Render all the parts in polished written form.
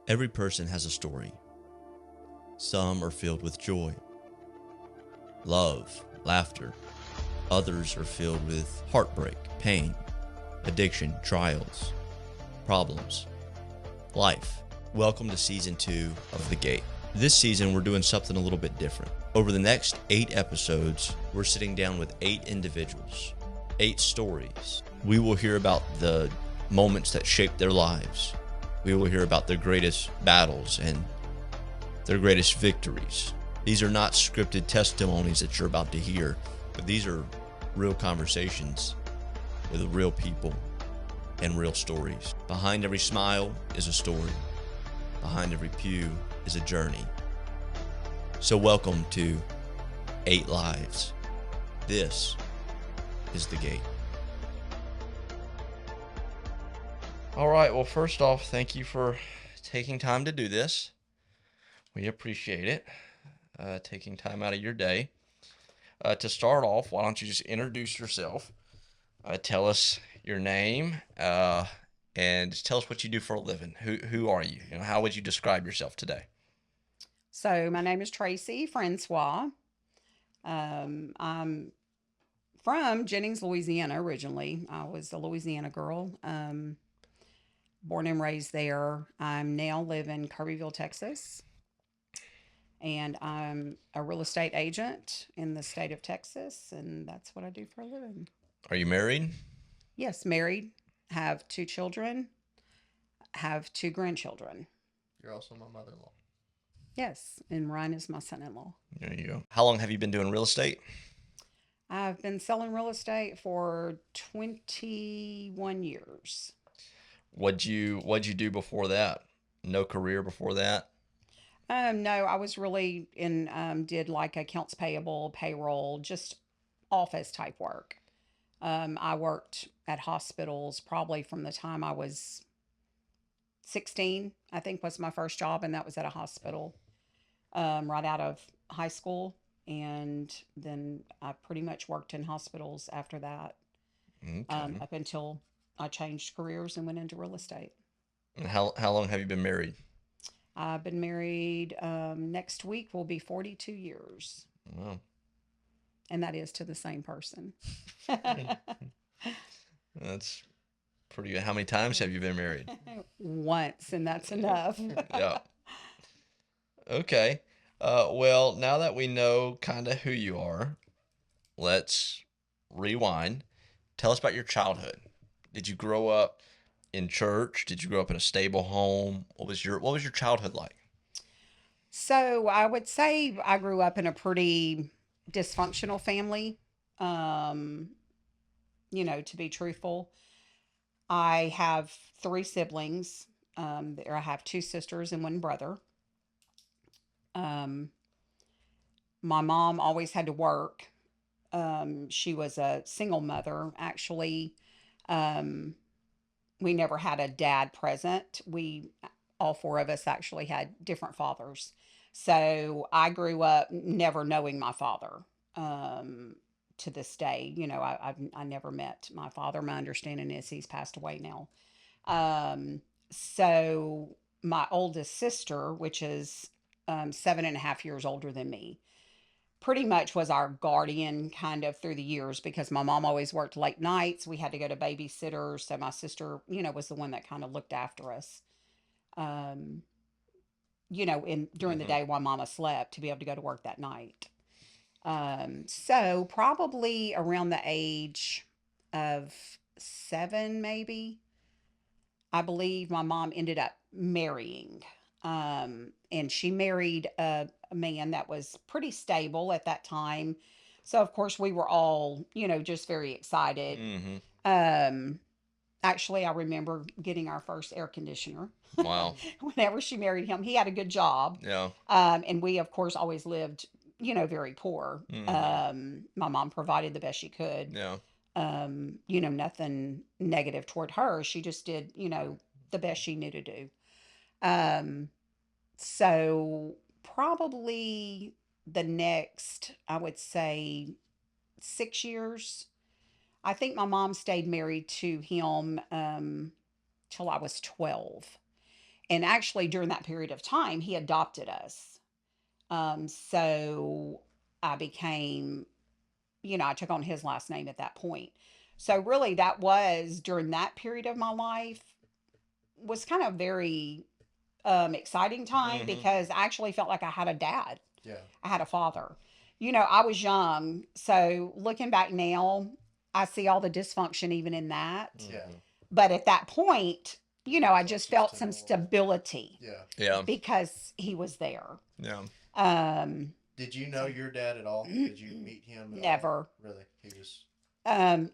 Every person has a story. Some are filled with joy, love, laughter. Others are filled with heartbreak, pain, addiction, trials, problems, life. Welcome to season 2 of The Gate. This season, we're doing something a little bit different. Over the next 8 episodes, we're sitting down with 8 individuals, 8 stories. We will hear about the moments that shaped their lives. We will hear about their greatest battles and their greatest victories. These are not scripted testimonies that you're about to hear, but these are real conversations with real people and real stories. Behind every smile is a story. Behind every pew is a journey. So welcome to EightLives. This is The Gate. All right, well, first off, thank you for taking time to do this. We appreciate it, taking time out of your day. To start off, why don't you just introduce yourself, tell us your name, and tell us what you do for a living. Who are you? How would you describe yourself today? So my name is Traci, Francois. I'm from Jennings, Louisiana originally. I was a Louisiana girl, born and raised there. I'm now live in Kirbyville, Texas, and I'm a real estate agent in the state of Texas, and that's what I do for a living. Are you married? Yes, married, have 2 children, have 2 grandchildren. You're also my mother-in-law. Yes, and Ryan is my son-in-law. There you go. How long have you been doing real estate? I've been selling real estate for 21 years. What'd you do before that? No career before that? No, I was really in, did like accounts payable, payroll, just office type work. I worked at hospitals probably from the time I was 16, I think was my first job, and that was at a hospital right out of high school. And then I pretty much worked in hospitals after that, Okay. up until I changed careers and went into real estate. And how long have you been married? I've been married, next week will be 42 years, Wow. and that is to the same person. That's pretty good. How many times have you been married? Once, and that's enough. Yeah. Okay. Well, now that we know kind of who you are, let's rewind. Tell us about your childhood. Did you grow up in church? Did you grow up in a stable home? What was your childhood like? So I would say I grew up in a pretty dysfunctional family. Um, to be truthful, I have 3 siblings. I have 2 sisters and 1 brother. Um, my mom always had to work. She was a single mother. Actually, um, we never had a dad present. All 4 of us actually had different fathers. So I grew up never knowing my father. Um, to this day, I never met my father. My understanding is he's passed away now. So my oldest sister, which is 7.5 years older than me, pretty much was our guardian kind of through the years because my mom always worked late nights. We had to go to babysitters. So my sister, was the one that kind of looked after us, um, in during the Hmm. day while mama slept to be able to go to work that night. So probably around the age of 7, maybe, I believe my mom ended up marrying. And she married a man that was pretty stable at that time. So, of course, we were all, just very excited. Hmm. Um, Actually, I remember getting our first air conditioner Wow. whenever she married him. He had a good job. Yeah. And we, of course, always lived, very poor. Hmm. My mom provided the best she could. Yeah. Nothing negative toward her. She just did, the best she knew to do. Um, so probably the next, I would say, 6 years. I think my mom stayed married to him till I was 12. And actually, during that period of time, he adopted us. So I became, I took on his last name at that point. So really, that was during that period of my life was kind of very exciting time Mm-hmm. because I actually felt like I had a dad. Yeah. I had a father. I was young, so looking back now, I see all the dysfunction even in that. Yeah. Mm-hmm. But at that point, I It's like just just felt a some normal. stability Yeah. Yeah. because he was there. Yeah. Um, Did you know so your dad at all? Did you meet him at all? never. Really? He was.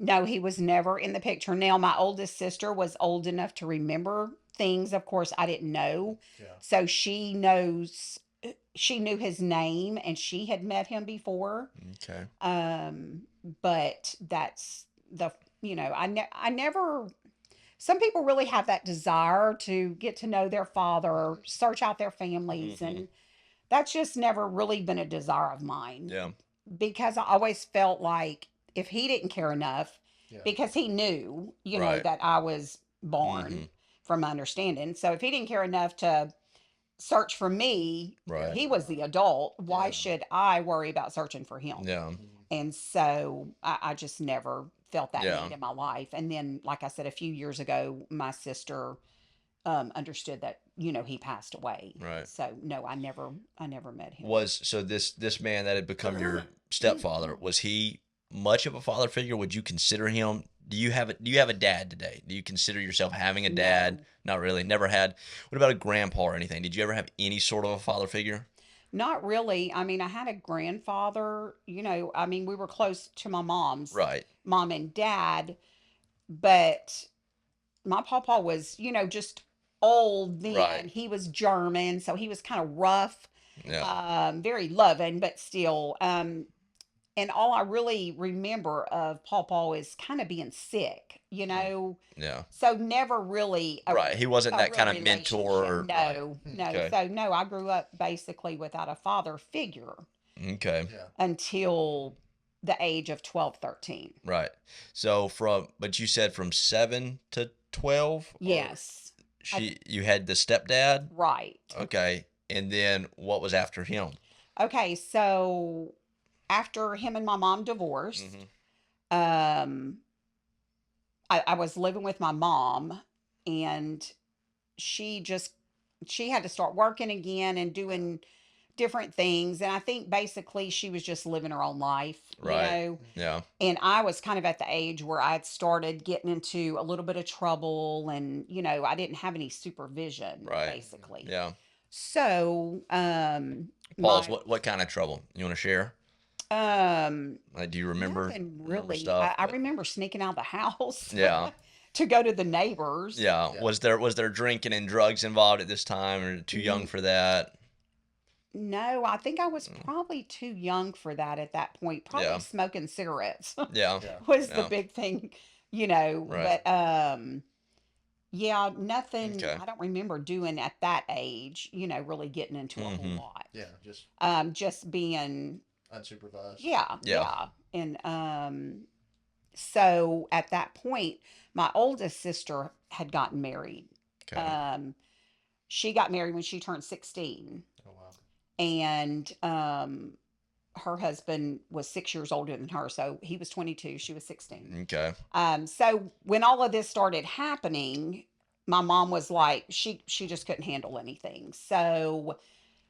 No, he was never in the picture. Now, my oldest sister was old enough to remember things, of course, I didn't know. Yeah. So she knew his name and she had met him before. Okay. Um, but that's I never, some people really have that desire to get to know their father, search out their families, Mm-hmm. and that's just never really been a desire of mine Yeah. because I always felt like if he didn't care enough, Yeah. because he knew, Right. that I was born Mm-hmm. from my understanding. So if he didn't care enough to search for me, Right. he was the adult. Why Yeah. should I worry about searching for him? Yeah. Mhm. And so I just never felt that Yeah. need in my life. And then, like I said, a few years ago, my sister understood that he passed away. Right. So no, I never met him. So this man that had become your stepfather, was he much of a father figure? Would you consider him? Do you have a dad today? Do you consider yourself having a dad? No, Not really. Never had. What about a grandpa or anything? Did you ever have any sort of a father figure? not really. I mean, I had a grandfather. I mean, we were close to my mom's Right. mom and dad, but my papa was, just old Right. then. He was German, so he was kind of rough, Yeah. very loving, but still. And all I really remember of papa is kind of being sick. Yeah. So never really Right. He wasn't a that real kind of mentor. relationship. Right. No, no. Okay. So no, I grew up basically without a father figure Okay. Yeah. until the age of 12, 13. Right. So but you said from 7 to 12, or Yes. you had the stepdad. Right. Okay. And then what was after him? Okay, so after him and my mom divorced, Mm-hmm. um, I was living with my mom, and she just she had to start working again and doing different things. And I think basically she was just living her own life, Right. Yeah. And I was kind of at the age where I had started getting into a little bit of trouble, and I didn't have any supervision, Right. basically. Yeah. So, Pause. my What kind of trouble? You want to share? um Do you remember nothing really. stuff? I But remember sneaking out of the house yeah. to go to the neighbors. Yeah. Yeah. Was there drinking and drugs involved at this time, or too young N- for that? No, I think I was Mm. probably too young for that at that point. Probably Yeah. smoking cigarettes Yeah. Yeah. was the Yeah. big thing, Right. but yeah, nothing Okay. I don't remember doing at that age, really getting into a whole Mm-hmm. lot. Yeah. Just Just being, unsupervised. yeah, Yeah. yeah. And so at that point, my oldest sister had gotten married. Okay. Um, she got married when she turned 16, Oh wow. and her husband was 6 years older than her, so he was 22, she was 16. Okay. So when all of this started happening, my mom was like, she just couldn't handle anything. So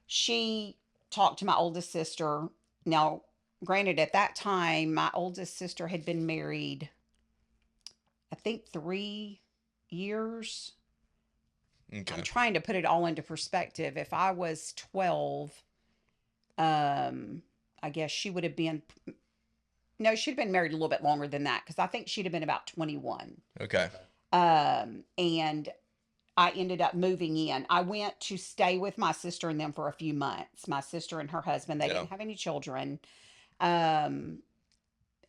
she talked to my oldest sister. Now, granted, at that time, my oldest sister had been married, I think, 3 years. I'm Okay. trying to put it all into perspective. If I was 12, I guess she would have been, no, she'd been married a little bit longer than that because I think she'd have been about 21. Okay. Okay. And I ended up moving in. I went to stay with my sister and them for a few months. My sister and her husband, they Yeah. didn't have any children. Um,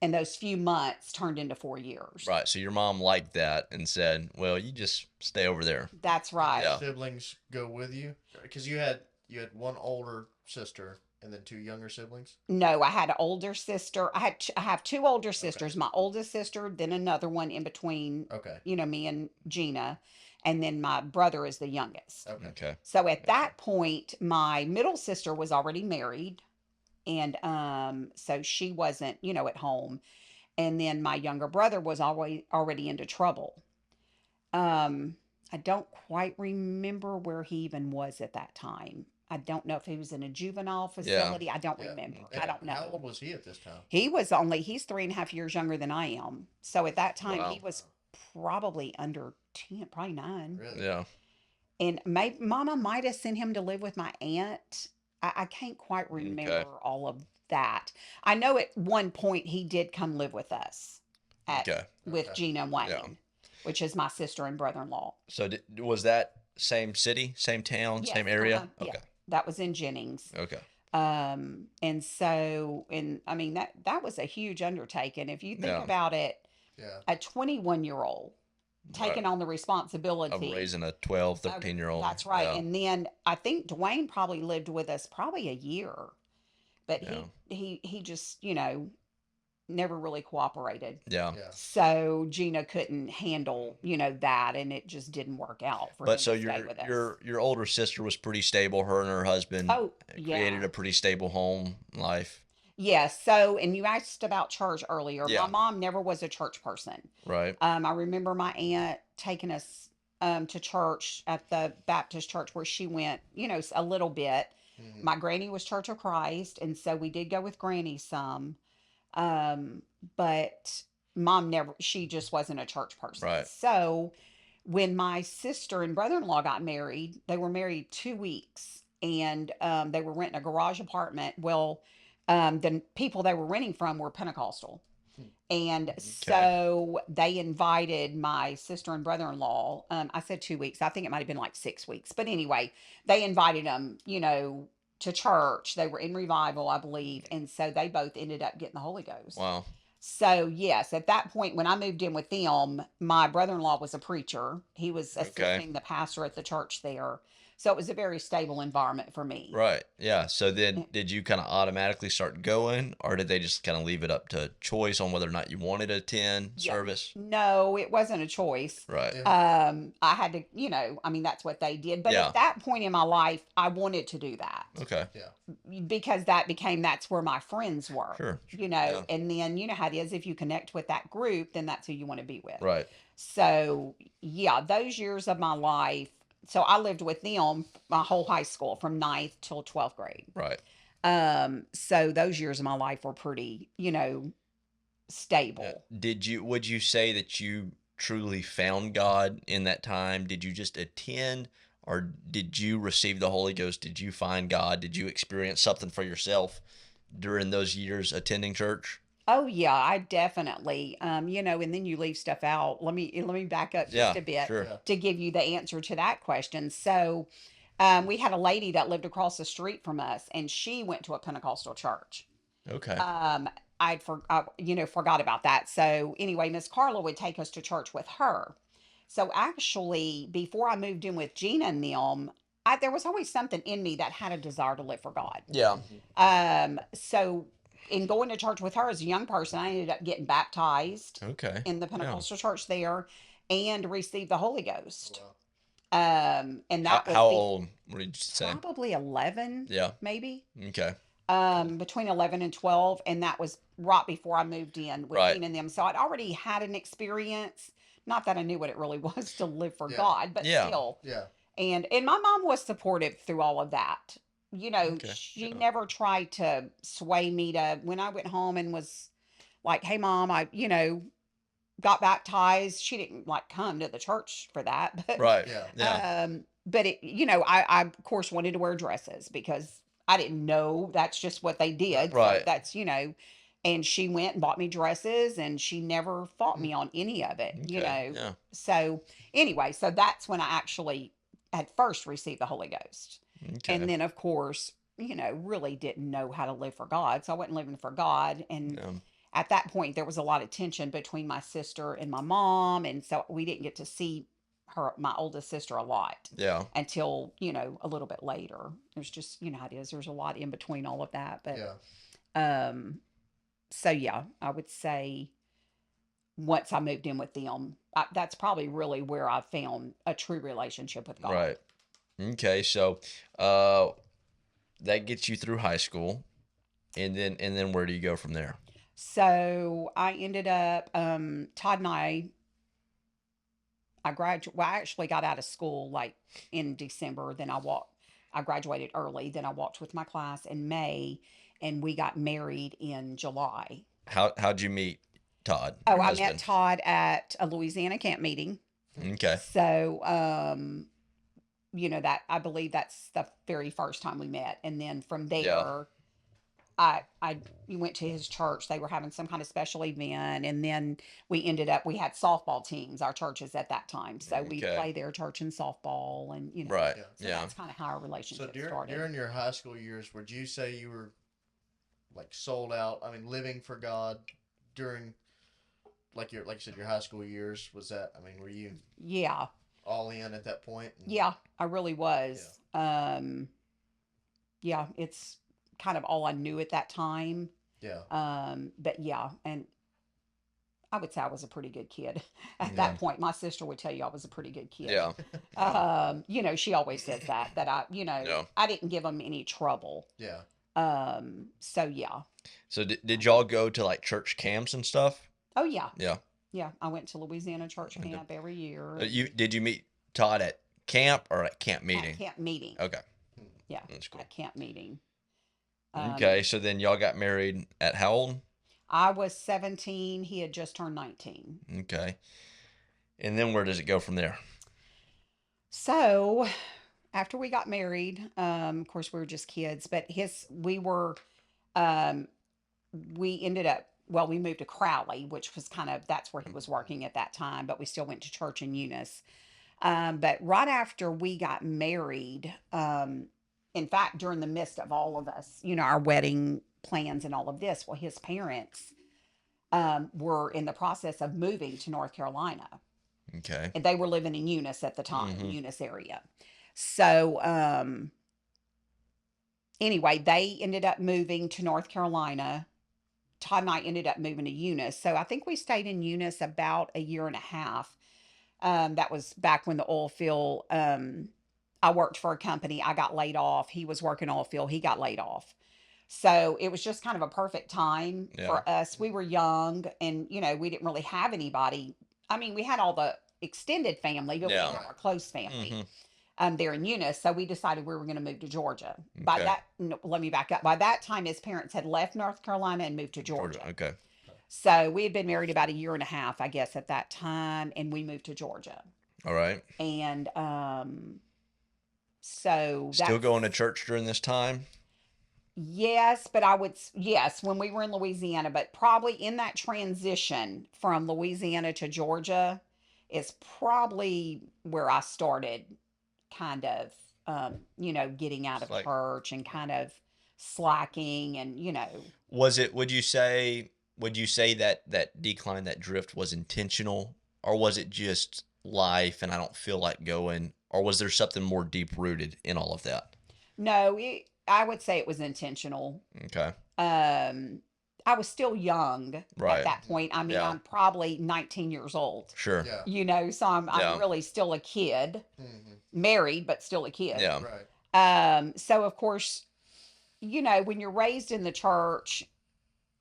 and those few months turned into 4 years. Right. So your mom liked that and said, "Well, you just stay over there." That's right. Yeah. Siblings go with you because you had one older sister and then two younger siblings. No, I had an older sister. I have two older Okay. sisters. My oldest sister, then another one in between, Okay. me and Gina. and then my brother is the youngest. Okay. Okay. So at that point, my middle sister was already married, and so she wasn't, at home. And then my younger brother was always already into trouble. Um, I don't quite remember where he even was at that time. I don't know if he was in a juvenile Yeah. facility. I don't Yeah. remember. And I don't how know. old was he at this time? He's 3.5 years younger than I am. So at that time, he Wow. was probably under 10, probably 9. Really? Yeah. And Mama might have sent him to live with my aunt. I can't quite remember Okay. all of that. I know at one point he did come live with us at Okay. with Okay. Gina and Yeah. Wayne, which is my sister and brother-in-law. So was that same city, same town, Yes, same area? yeah, Okay. that was in Jennings. Okay. And so, and I mean that was a huge undertaking. If you think Yeah. about it, Yeah. a 21-year-old Right. taking on the Of responsibility. raising a 12, Uh, 13-year-old. that's right. Yeah. And then I think Dwayne probably lived with us probably a year, but Yeah. he just, never really cooperated. Yeah. Yeah. So Gina couldn't handle, that, and it just didn't work out for But him so to stay with us. your older sister was pretty stable. Her and her husband Oh, created yeah. a pretty stable home life. Yes. So, and you asked about church earlier. My Yeah. mom never was a church person. Right. I remember my aunt taking us to church at the Baptist church where she went, a little bit. Mhm. My granny was Church of Christ, and so we did go with granny some. Um, but mom never, she just wasn't a church person. Right. So when my sister and brother-in-law got married, they were married 2 weeks, and they were renting a garage apartment. Well, the people they were renting from were Pentecostal. And Okay. so they invited my sister and brother-in-law. I said 2 weeks. I think it might have been like 6 weeks. But anyway, they invited them, to church. They were in revival, I believe. And so they both ended up getting the Holy Ghost. Wow. So, yes, at that point, when I moved in with them, my brother-in-law was a preacher. He was Okay. assisting the pastor at the church there. So it was a very stable environment for me. Right. Yeah. So then did you kind of automatically start going, or did they just kind of leave it up to choice on whether or not you wanted to attend Yeah. service? No, it wasn't a choice. Right. Yeah. I had to, I mean, that's what they did. But Yeah. at that point in my life, I wanted to do that Okay. Yeah. because that's where my friends were, Sure. and then you know how it is. If you connect with that group, then that's who you want to be with. Right. So, yeah, those years of my life. So I lived with them my whole high school from 9th till 12th grade. Right. So those years of my life were pretty, stable. Would you say that you truly found God in that time? Did you just attend, or did you receive the Holy Ghost? Did you find God? Did you experience something for yourself during those years attending church? Oh yeah, I definitely, and then you leave stuff out. Let me back up Yeah, just a bit sure. Yeah. to give you the answer to that question. So, we had a lady that lived across the street from us, and she went to a Pentecostal church. Okay. Forgot about that. So anyway, Miss Carla would take us to church with her. So actually, before I moved in with Gina and them, there was always something in me that had a desire to live for God. Yeah. So in going to church with her as a young person, I ended up getting baptized Okay. in the Yeah. Pentecostal church there and received the Holy Ghost. Wow. And that was How old did you say? probably 11, Yeah. maybe. Okay. Between 11 and 12, and that was right before I moved in with Right. Gina and them. So I'd already had an experience. Not that I knew what it really was to live for Yeah. God, but Yeah. still. Yeah. And my mom was supportive through all of that. Okay. She Yeah. never tried to sway me to when I went home and was like, "Hey mom, I, got baptized." She didn't like come to the church for that, but Right. Yeah. Yeah. but it, I of course wanted to wear dresses because I didn't know that's just what they did. So Right. that's, and she went and bought me dresses, and she never fought me on any of it, Okay. Yeah. So anyway, so that's when I actually had first received the Holy Ghost. Okay. And then of course, really didn't know how to live for God. So I wasn't living for God. And Yeah. at that point there was a lot of tension between my sister and my mom, and so we didn't get to see my oldest sister a lot Yeah. until a little bit later. There's just, how it is, there's a lot in between all of that. But Yeah. so yeah, I would say once I moved in with them, that's probably really where I found a true relationship with God. Right. Okay. So, uh, that gets you through high school, and then where do you go from there? So I ended up, Todd and well, I actually got out of school like in December. Then I graduated early. Then I walked with my class in May, and we got married in July. How'd you meet Todd, Oh, your I met husband? Todd at a Louisiana camp meeting. Okay. So, that I believe that's the very first time we met. And then from Yeah. there, I went to his church. They were having some kind of special event, and then we had softball teams, our churches at that time. So we'd Okay. play their church in softball, and Right. Yeah. so Yeah. that's kind of how our So relationship during started. during your high school years, would you say you were like sold out? I mean, living for God during like you said your high school years, was that? I mean, were you Yeah, all in at that point? yeah, I really was. Yeah, it's kind of all I knew at that time. Yeah. But yeah, and I would say I was a pretty good kid at Yeah. that point. My sister would tell you I was a pretty good kid. Yeah. She always says that Yeah. I didn't give them any trouble. Yeah. So yeah. So did y'all go to like church camps and stuff? Oh yeah. Yeah. Yeah. I went to Louisiana church Okay. camp every year. Did you meet Todd at camp or at camp At meeting? camp meeting. Okay. Yeah. That's cool. At camp meeting. Okay. So then y'all got married at how old? I was 17. He had just turned 19. Okay. And then where does it go from there? So after we got married, of course we were just kids, but um, we ended up, well, we moved to Crowley, which was that's where he was working at that time, but we still went to church in Eunice. But right after we got married, in fact, during the midst of all of us, our wedding plans and all of this, well, his parents were in the process of moving to North Carolina. Okay. And they were living in Eunice at the time, Mhm. Eunice area. So, anyway, they ended up moving to North Carolina. Todd and I ended up moving to Eunice. So I think we stayed in Eunice about a year and a half. That was back when the oil field, I worked for a company. I got laid off. He was working oil field. He got laid off. So it was just kind of a perfect time Yeah. for us. We were young and, we didn't really have anybody. I mean, we had all the extended family, but we Yeah. didn't have our close family Mhm. there in Eunice. So we decided we were going to move to Georgia. By Okay. that, no, let me back up. By that time, his parents had left North Carolina and moved to Georgia. Okay. So we had been married about a year and a half, I guess, at that time, and we moved to Georgia. All right. And so Still that's going to church during this time? yes, but yes, when we were in Louisiana, but probably in that transition from Louisiana to Georgia is probably where I started kind of, getting out It's of like, church and kind of slacking and, would you say that decline, that drift was intentional, or was it just life and I don't feel like going, or was there something more deep rooted in all of that? no, I would say it was intentional. Okay. I was still young at Right. that point. I mean, Yeah. I'm probably 19 years old, Sure. Yeah. so I'm Yeah. really still a kid, Mm-hmm. married, but still a kid. Yeah. Right. So of course, when you're raised in the church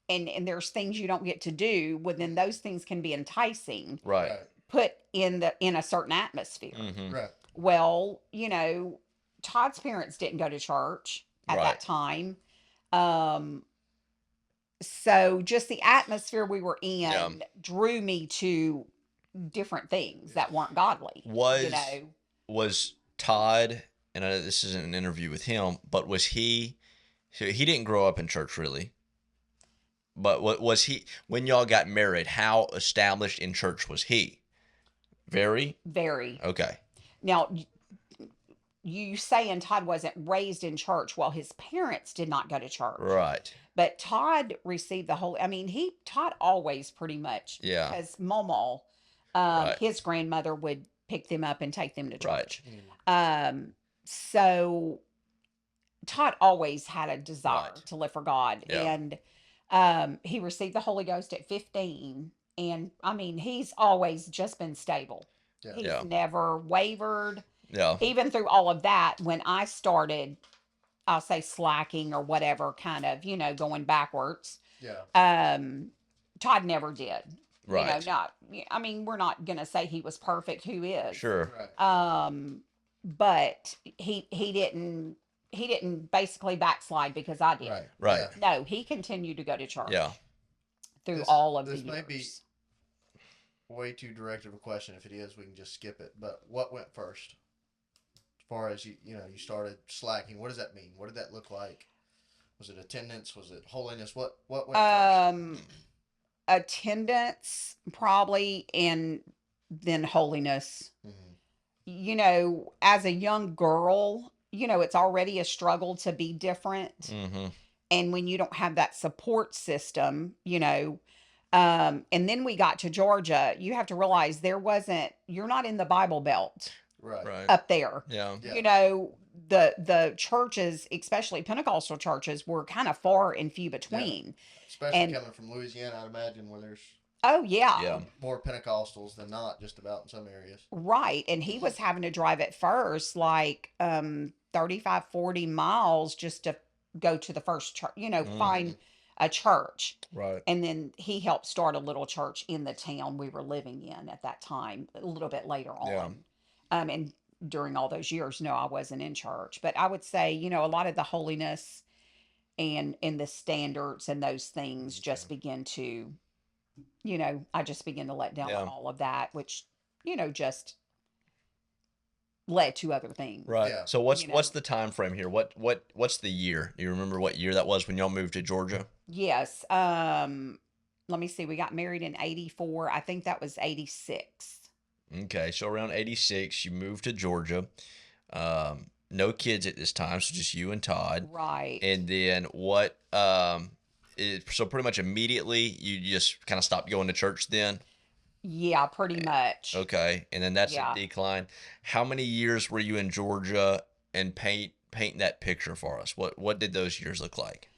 and there's things you don't get to do, well, then those things can be enticing, Right. Right. put in a certain atmosphere. Mm-hmm. Right. Well, Todd's parents didn't go to church at Right. that time. So just the atmosphere we were in Yeah. drew me to different things that weren't godly. Was Todd, and I know this isn't an interview with him, but so he didn't grow up in church really, but what was he, when y'all got married, how established in church was he? Very? Very. Okay. Now, you saying Todd wasn't raised in church. Well, his parents did not go to church. Right. But Todd received Todd always pretty much. Yeah. Because Momo, Right. his grandmother would pick them up and take them to church. Mm. So Todd always had a desire Right. to live for God. Yeah. And he received the Holy Ghost at 15. And I mean, he's always just been stable. Yeah. He's Yeah. never wavered. Yeah. Even through all of that, when I started, I'll say slacking or whatever, kind of, going backwards, Yeah. um, Todd never did. Right. Not, I mean, we're not going to say he was perfect. Who is? Sure. Right. But he didn't basically backslide because I did. Right. Right. Yeah. No, he continued to go to church Yeah. through This all of the this may be years. way too direct of a question. If it is, we can just skip it. But what went first? As far as you started slacking. What does that mean? What did that look like? Was it attendance? Was it holiness? What went first? Um, Attendance probably, and then holiness. Hmm. As a young girl, it's already a struggle to be different. Mm-hmm. And when you don't have that support system, and then we got to Georgia, you have to realize you're not in the Bible Belt Right. Right. up there. Yeah. Yeah. The churches, especially Pentecostal churches, were kind of far and few between. Especially And coming from Louisiana, I'd imagine where there's oh yeah, Yeah. more Pentecostals than not, just about in some areas. right. And he was having to drive at first like 35, 40 miles just to go to the first church, find a church. Right. And then he helped start a little church in the town we were living in at that time, a little bit later Yeah. on. And during all those years, no, I wasn't in church. But I would say, a lot of the holiness and the standards and those things just begin to, I just begin to let down on Yeah. all of that, which, just led to other things. Right. Yeah. So what's You know. what's the time frame here? What's the year? Do you remember what year that was when y'all moved to Georgia? Yes. Let me see. We got married in 84. I think that was 86. Okay, so around 86, you moved to Georgia. No kids at this time, so just you and Todd. Right. And then what? So pretty much immediately, you just kind of stopped going to church then. Yeah, pretty much. Okay, and then that's a Yeah. decline. How many years were you in Georgia? And paint that picture for us. What did those years look like?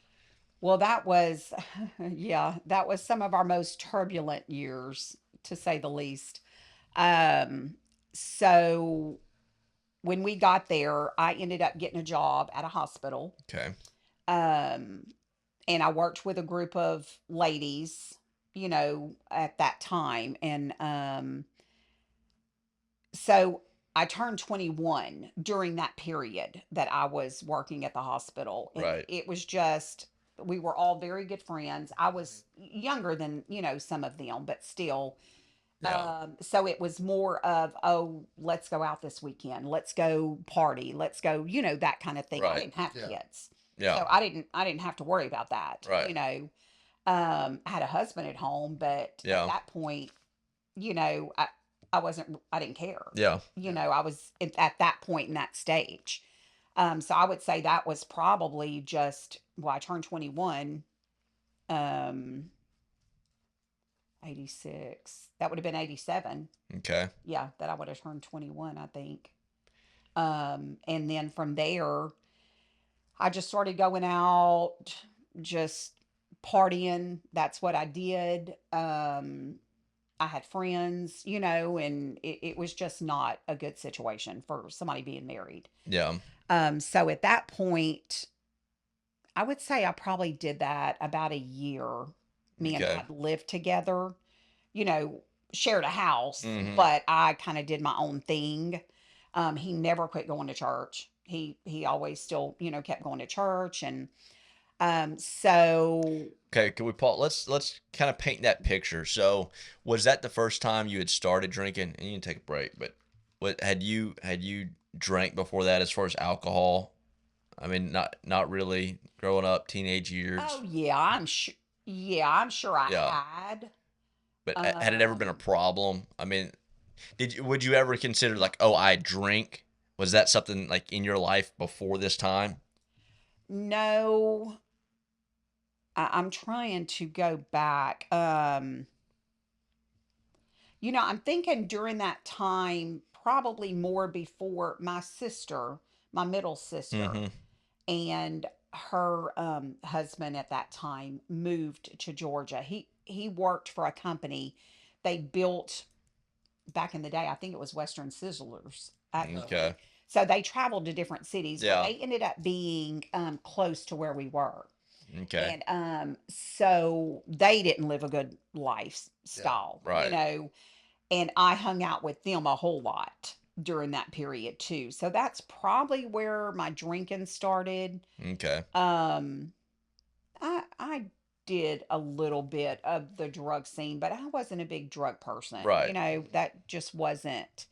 Well, that was, yeah, that was some of our most turbulent years, to say the least. So when we got there, I ended up getting a job at a hospital. Okay. Um, and I worked with a group of ladies, at that time. And so I turned 21 during that period that I was working at the hospital. And Right. it was just, we were all very good friends. I was younger than, some of them, but still. Yeah. So it was more of, oh, let's go out this weekend. Let's go party. Let's go, that kind of thing. I Right. didn't have Yeah. kids. Yeah. So I didn't have to worry about that. Right. I had a husband at home, but at Yeah. that point, I didn't care. Yeah. I was at that point in that stage. So I would say that was probably just, well, I turned 21, um, 86. That would have been 87. Okay. Yeah, that I would have turned 21, I think. And then from there, I just started going out, just partying. That's what I did. I had friends, and it was just not a good situation for somebody being married. Yeah. So at that point, I would say I probably did that about a year. Me and Okay. Todd lived together, shared a house, Mhm. but I kind of did my own thing. He never quit going to church. He always still, kept going to church. And so Okay, can we Paul? Let's kind of paint that picture. So, was that the first time you had started drinking? And you can take a break, but what had you drank before that as far as alcohol? I mean, not really growing up, teenage years. oh yeah, I'm sure I Yeah, had. but had it ever been a Um problem? I mean, would you ever consider like, oh, I drink? Was that something like in your life before this time? no, I'm trying to go back. I'm thinking during that time, probably more before my sister, my middle sister, Mm-hmm. and her husband at that time moved to Georgia. he worked for a company. They built back in the day, I think it was Western Sizzlers, Okay. actually. So they traveled to different cities. Well, Yeah. they ended up being close to where we were. Okay. And so they didn't live a good Yeah. lifestyle, Right. and I hung out with them a whole lot during that period too. So that's probably where my drinking started. Okay. Um, I did a little bit of the drug scene, but I wasn't a big drug person. Right. That just wasn't.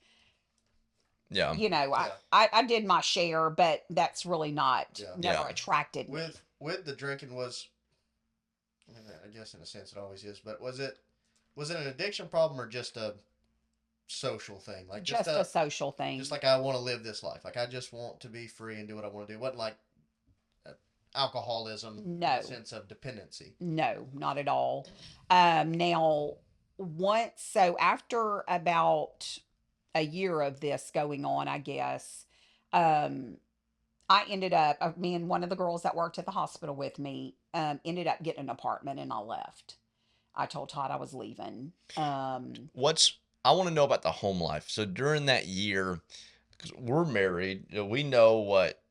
Yeah. Yeah. I did my share, but that's really not Yeah. never Yeah. attracted me. With the drinking was, I mean, I guess in a sense it always is, but was it an addiction problem or just a social thing? Like Just a social thing. just like I want to live this life. Like I just want to be free and do what I want to do. It wasn't like uh, alcoholism in No. the sense of dependency. No, not at all. Now, so after about a year of this going on, I guess, um, I ended up, me and one of the girls that worked at the hospital with me, ended up getting an apartment and I left. I told Todd I was leaving. I want to know about the home life. So during that year, because we're married, we know what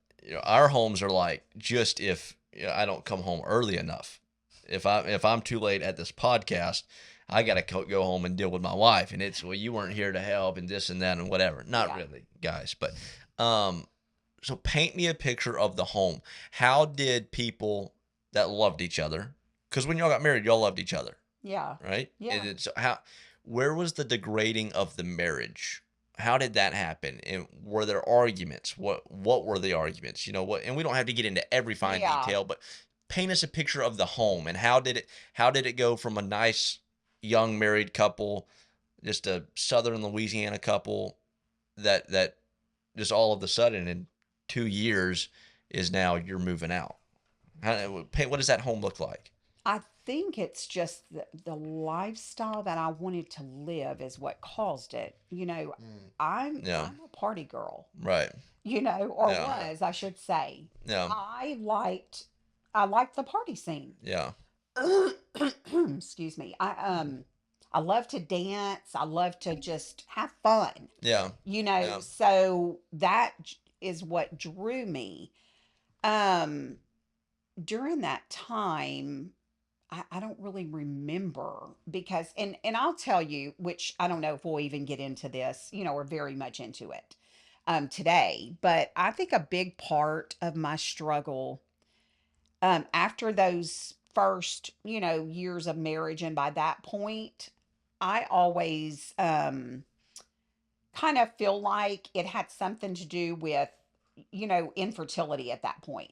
our homes are like. Just if I don't come home early enough, if I'm too late at this podcast, I gotta go home and deal with my wife, and it's well, you weren't here to help, and this and that and whatever. Not Yeah. really, guys, but so paint me a picture of the home. How did people that loved each other? Because when y'all got married, y'all loved each other, Yeah. right? Yeah. And it's where was the degrading of the marriage? How did that happen? And were there arguments? What were the arguments? What? And we don't have to get into every fine Yeah. detail, but paint us a picture of the home and how did it go from a nice young married couple, just a Southern Louisiana couple that just all of a sudden in 2 years is now you're moving out. What does that home look like? I think it's just the lifestyle that I wanted to live is what caused it. Mm. Yeah. I'm a party girl, Right. or Yeah. was, I should say. Yeah. I liked the party scene. Yeah. Excuse me. I love to dance. I love to just have fun. Yeah. Yeah. So that is what drew me. Um During that time, I don't really remember because and I'll tell you, which I don't know if we'll even get into this, we're very much into it today, but I think a big part of my struggle after those first, years of marriage, and by that point, I always kind of feel like it had something to do with, infertility at that point.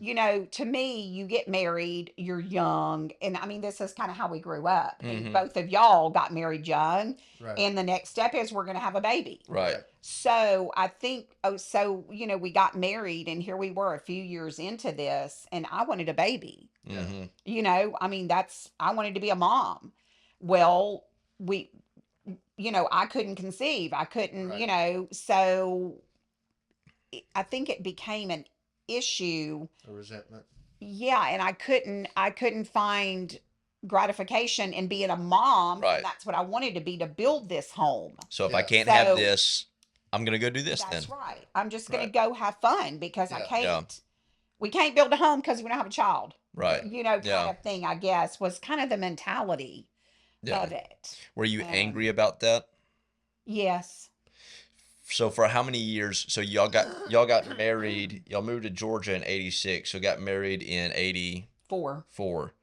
Mm-hmm. To me, you get married, you're young, and I mean, this is kind of how we grew up. And Mhm. both of y'all got married young, Right. and the next step is we're going to have a baby. Right. So I think, we got married, and here we were a few years into this, and I wanted a baby. Yeah. Mhm. I mean, I wanted to be a mom. Well, I couldn't conceive. I couldn't, Right. so I think it became an issue. A resentment. Yeah, and I couldn't find gratification in being a mom, Right. and that's what I wanted to be, to build this home. So if I Yeah. can't have So this, I'm gonna go do this then. that's right. I'm just going Right. to go have fun because I Yeah. Yeah. can't. We can't build a home because we don't have a child. Right. Kind Yeah. of thing, I guess, was kind of the mentality Yeah. of it. Were you Um, angry about that? Yes. So for how many years? So y'all got married. Y'all moved to Georgia in '86. So got married in '84. 4.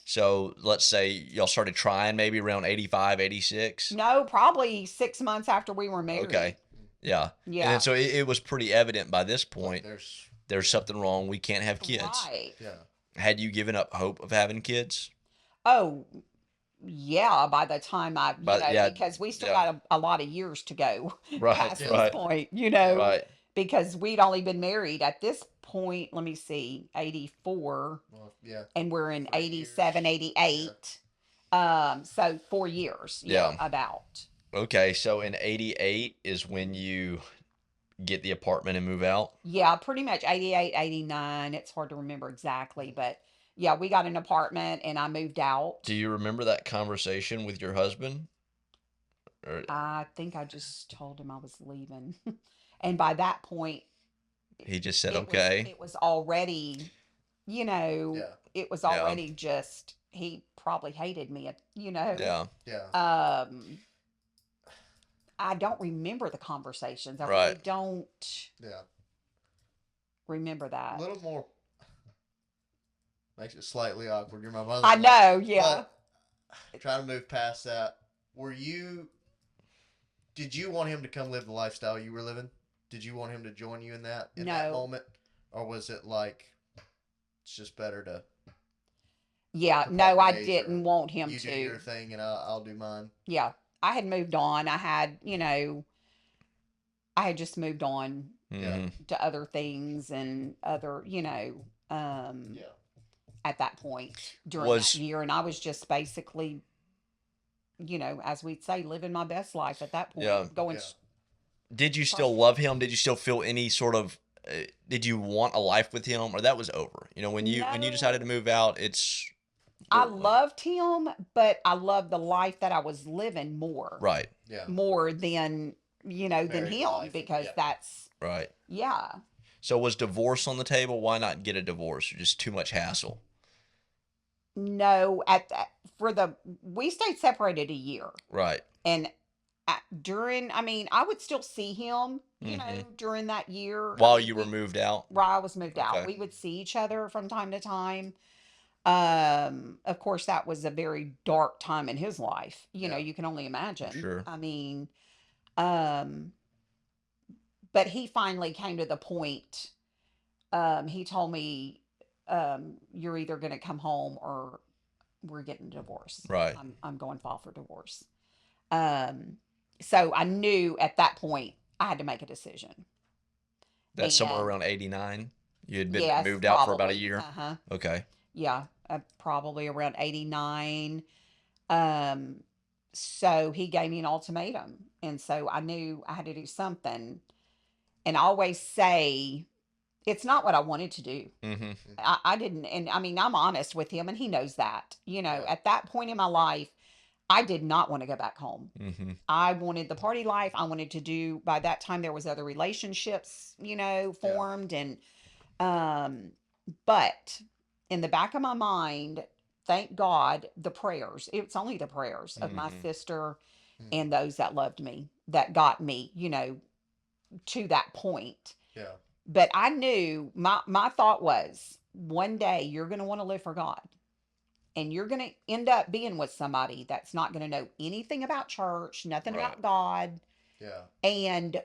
So let's say y'all started trying maybe around '85, '86. No, probably 6 months after we were married. Okay. Yeah. And Yeah. then so it was pretty evident by this Like point. there's. There's something wrong. We can't have kids. Right. Yeah. Had you given up hope of having kids? Oh, yeah. By the time Yeah. because we still Yeah. got a lot of years to go Right. past this Right. point, Right. because we'd only been married at this point, let me see, 84, Well, yeah. and we're in 3 87, years. 88. So 4 years. Yeah. About. Okay. So in '88 is when you get the apartment and move out. Yeah, pretty much 88, 89. It's hard to remember exactly, but Yeah, we got an apartment and I moved out. Do you remember that conversation with your husband? Or I think I just told him I was leaving. And by that point, he just said, it was okay. it was already, you know, Yeah. it was Yeah. already just he probably hated me, Yeah. Yeah. I don't remember the conversations. I Right. really don't Yeah. remember A that. little more makes it slightly awkward. You're my mother. I know, yeah. But trying to move past that, did you want him to come live the lifestyle you were living? Did you want him to join you in that No. moment? Or was it like it's just better to Yeah, part no, I ways, or didn't want him you do your to. thing and I'll do mine? Yeah. I had moved on. I had, I had just moved on Yeah. Mhm. to other things and other, Yeah. at that point during that Was year. And I was just basically, as we'd say, living my best life at that point. Yeah. Going, Yeah. Did you still love him? Did you still feel any sort of did you want a life with him, or that was over? When you decided to no, move out, it's I loved him, but I loved the life that I was living right. Yeah. more than, than Married him, life. because Yeah. that's, Right. yeah. So was divorce on the table? Why not get a divorce? Or just too much hassle. No, we stayed separated a year. Right. And I mean, I would still see him, Mhm. during that year. I While mean, you were moved out. while I was moved out, Okay. we would see each other from time to time. Of course, that was a very dark time in his life. Yeah. You can only imagine. Sure. I mean, um, but he finally came to the point. He told me, "You're either going to come home or we're getting a divorce. Right. I'm going to file for divorce." Um, so I knew at that point I had to make a decision. That's somewhere And around 89. You had been yes, moved out for about a probably. year. Uh-huh. Okay. Yeah, probably around 89. Um, so he gave me an ultimatum. And so I knew I had to do something. And I always say, it's not what I wanted to do. Mm-hmm. I didn't. And I mean, I'm honest with him, and he knows that. Yeah. At that point in my life, I did not want to go back home. Mm-hmm. I wanted the party life. I wanted to do, by that time, there was other relationships, formed. And, um, but in the back of my mind, thank God, the prayers, it's only the prayers of my Mhm. sister Mhm. and those that loved me that got me, to that point. Yeah. But I knew my thought was, one day you're going to want to live for God, and you're going to end up being with somebody that's not going to know anything about church, nothing Right. about God, Yeah. and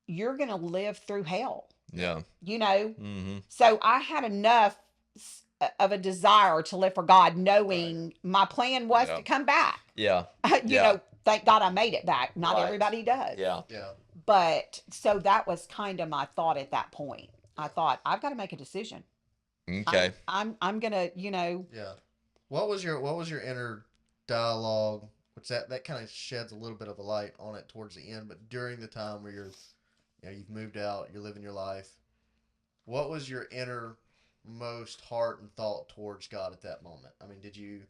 you're going to live through hell, Yeah. Mm-hmm. So I had enough of a desire to live for God, knowing my plan was Yeah. to come back. Yeah. You Yeah. know, thank God I made it back. Not Right. everybody does. Yeah. Yeah. But so that was kind of my thought at that point. I thought, I've got to make a decision. Okay. I'm gonna, Yeah. What was your inner dialogue? Which that kind of sheds a little bit of a light on it towards the end, but during the time where you've moved out, you're living your life. What was your innermost heart and thought towards God at that moment? I mean,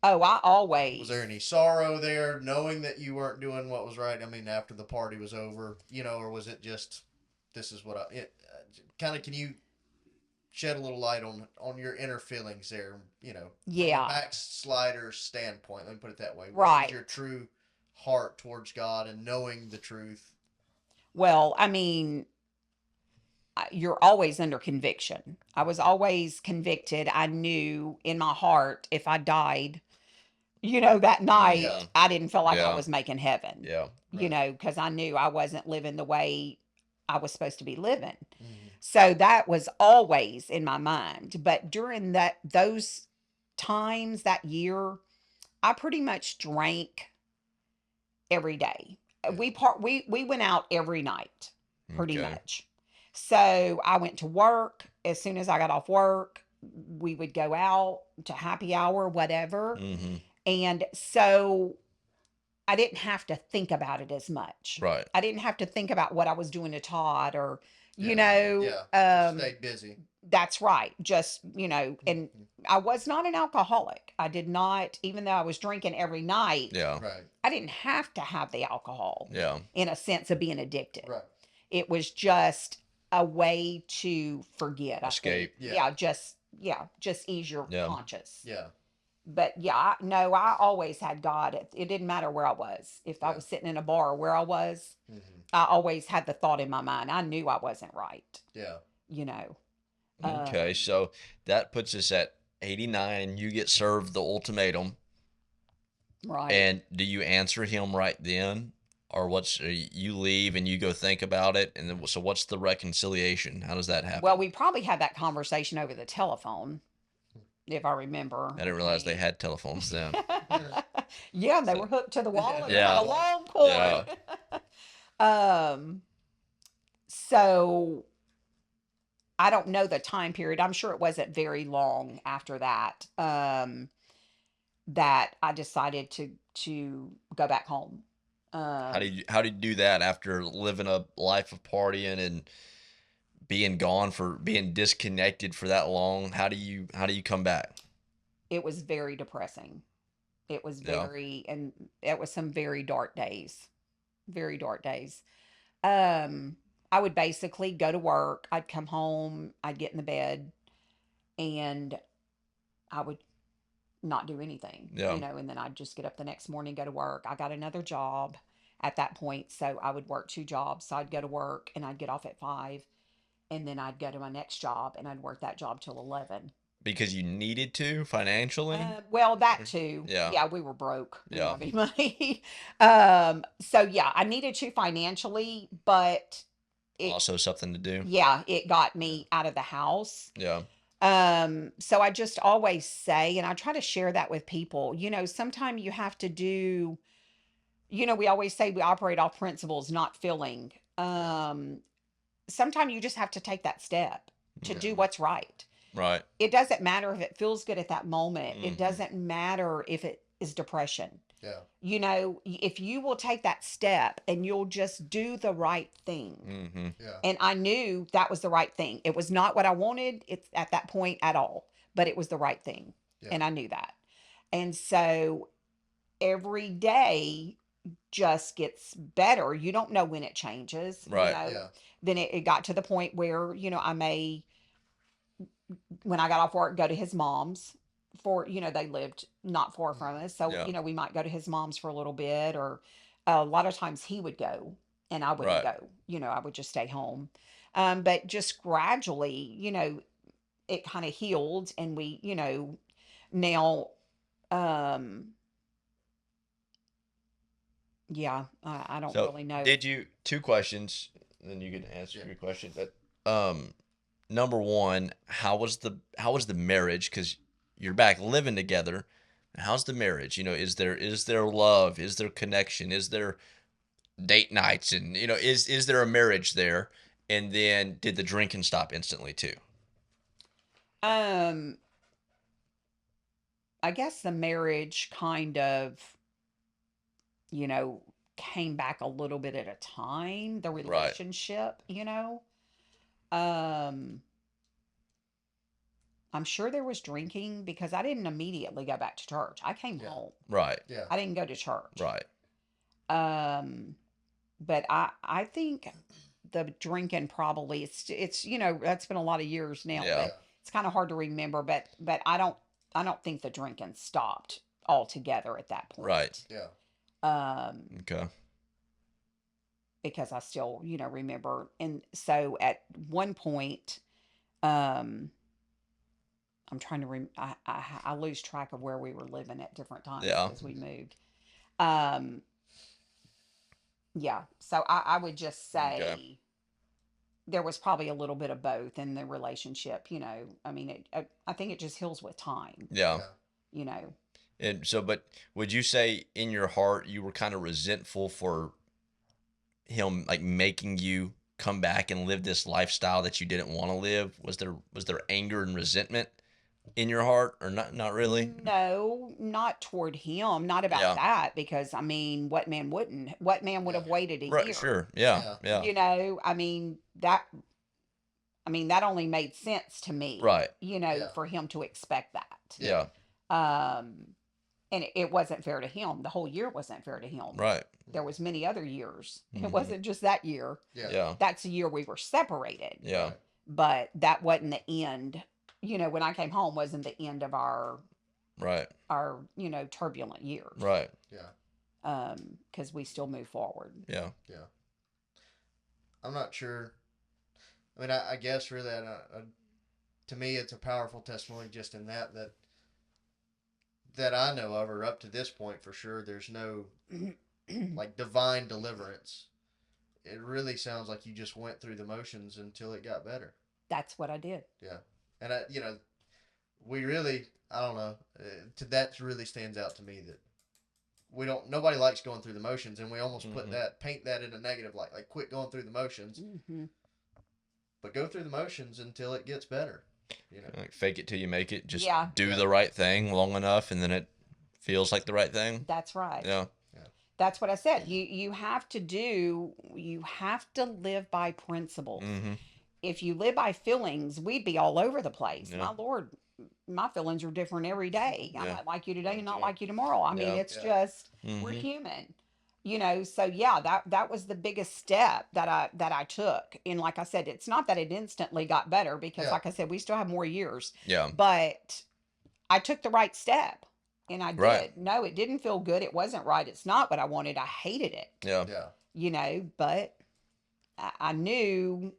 Oh, I always. was there any sorrow there, knowing that you weren't doing what was right? I mean, after the party was over, or was it just, this is what kind of, can you shed a little light on your inner feelings there, Yeah. from a backslider standpoint, let me put it that way. What Right. was your true heart towards God and knowing the truth? Well, I mean, you're always under conviction. I was always convicted. I knew in my heart, if I died, that night, Yeah. I didn't feel like I Yeah. was making heaven. Yeah. Right. Because I knew I wasn't living the way I was supposed to be living. Mhm. So that was always in my mind. But during those times, that year, I pretty much drank every day. Yeah. We went out every night, pretty Okay. much. So I went to work. As soon as I got off work, we would go out to happy hour, whatever. Mm-hmm. And so I didn't have to think about it as much. Right. I didn't have to think about what I was doing to Todd, or, you Yeah. know, Yeah. Just stayed busy. that's right. Just, and Mhm. I was not an alcoholic. I did not, even though I was drinking every night, Yeah. Right. I didn't have to have the alcohol Yeah. in a sense of being addicted. Right. It was just a way to forget, I think. Escape. Yeah. Just ease your Yeah. conscience. Yeah. But yeah, no, I always had God. It didn't matter where I was. If I Yeah. was sitting in a bar or where I was, Hmm. I always had the thought in my mind. I knew I wasn't right, Yeah. you know. Okay, Um, so that puts us at 89, and you get served the ultimatum. right. And do you answer him right then, or you leave and you go think about it, and then so what's the reconciliation? How does that Well, happen? we probably had that conversation over the telephone, if I remember. I didn't realize they had telephones then. Yeah, and they So, were hooked to the wall and they had yeah, a long yeah, cord. um, so I don't know the time period. I'm sure it wasn't very long after that. That I decided to go back home. Um, how did you do that after living a life of partying and being disconnected for that long? How do you come back? it was very depressing. It was Yeah, and it was some very dark days. Very dark days. Um, I would basically go to work. I'd come home. I'd get in the bed, and I would not do anything, yeah, and then I'd just get up the next morning, go to work. I got another job at that point, so I would work two jobs. So I'd go to work and I'd get off at 5, and then I'd go to my next job and I'd work that job till 11. because you needed to financially. Well, that too. Yeah, Yeah, we were broke. We didn't yeah, have any money. So yeah, I needed to financially, but it, also something to do. yeah, it got Yeah. me out of the house. Yeah, So I just always say, and I try to share that with people, sometimes you have to do, we always say we operate off principles, not feeling. Yeah. Sometimes you just have to take that step to mm, do Yeah. what's right. right. It doesn't matter if it feels good at that moment. It Hmm. doesn't matter if it is depression. Yeah. If you will take that step and you'll just do the right thing. Hmm. Yeah. And I knew that was the right thing. It was not what I wanted it's at that point at all, but it was the right thing. Yeah. And I knew that. And so every day just gets better. You don't know when it changes, Right. Yeah. Then it got to the point where, I may, when I got off work, go to his mom's for, they lived not far from us. So, Yeah. we might go to his mom's for a little bit, or a lot of times he would go and I wouldn't Right. go, I would just stay home. But just gradually, it kind of healed, and we, now, um, yeah, I don't So really know. did you two questions, then you can answer Yeah. your question. But number one, how was the marriage? Because you're back living together. How's the marriage? Is there love? Is there connection? Is there date nights? And is there a marriage there? And then did the drinking stop instantly too? Um, I guess the marriage kind of, you know, came back a little bit at a time, the Right. relationship, Um, I'm sure there was drinking because I didn't immediately go back to church. I came Yeah. home. Right. Yeah. I didn't go to church. Right. Um, but I think the drinking probably it's that's been a lot of years now, Yeah. but it's kind of hard to remember. But I don't think the drinking stopped altogether at that point. Right. Yeah. Okay. Because I still remember, and so at one point, um, I'm trying to I lose track of where we were living at different times Yeah. as we moved. Um, yeah, so I would just Okay. say there was probably a little bit of both in the relationship. I mean, I think it just heals with time. Yeah. Yeah. You know, And so, but would you say in your heart you were kind of resentful for him like making you come back and live this lifestyle that you didn't want to live? Was there anger and resentment in your heart, or not really? no, not toward him, not about Yeah. that, because I mean, what man wouldn't? What man would Yeah. have waited a Right. year? Sure. Yeah. Yeah. Yeah. I mean, that I mean, that only made sense to me, Right. Yeah. for him to expect that. Yeah. And it wasn't fair to him. The whole year wasn't fair to him. Right. There was many other years. It Mhm. wasn't just that year. Yeah. Yeah. That's the year we were separated. Yeah. Right. But that wasn't the end. When I came home wasn't the end of Right. our turbulent years. Right. Yeah. Because we still move forward. Yeah. Yeah. I'm not sure. I mean, I guess really, to me, it's a powerful testimony just in that I know of, or up to this point for sure. There's no like divine deliverance. It really sounds like you just went through the motions until it got better. That's what I did. Yeah, and we really, I don't know, that really stands out to me that nobody likes going through the motions, and we almost paint that in a negative light, like quit going through the motions, but go through the motions until it gets better. Like fake it till you make it. Just Yeah. do the right thing long enough, and then it feels like the right thing. That's right. Yeah. That's what I said. You have to live by principles. Mm-hmm. If you live by feelings, we'd be all over the place. Yeah. My Lord, my feelings are different every day. I Yeah. might like you today and not Yeah. like you tomorrow. I mean, Yeah. it's Yeah. just Mm-hmm. we're human. So yeah, that was the biggest step that I took. And like I said, it's not that it instantly got better because Yeah. like I said, we still have more years. Yeah. But I took the right step. And I did. Right. No, it didn't feel good. It wasn't right. It's not what I wanted. I hated it. Yeah. Yeah. But I knew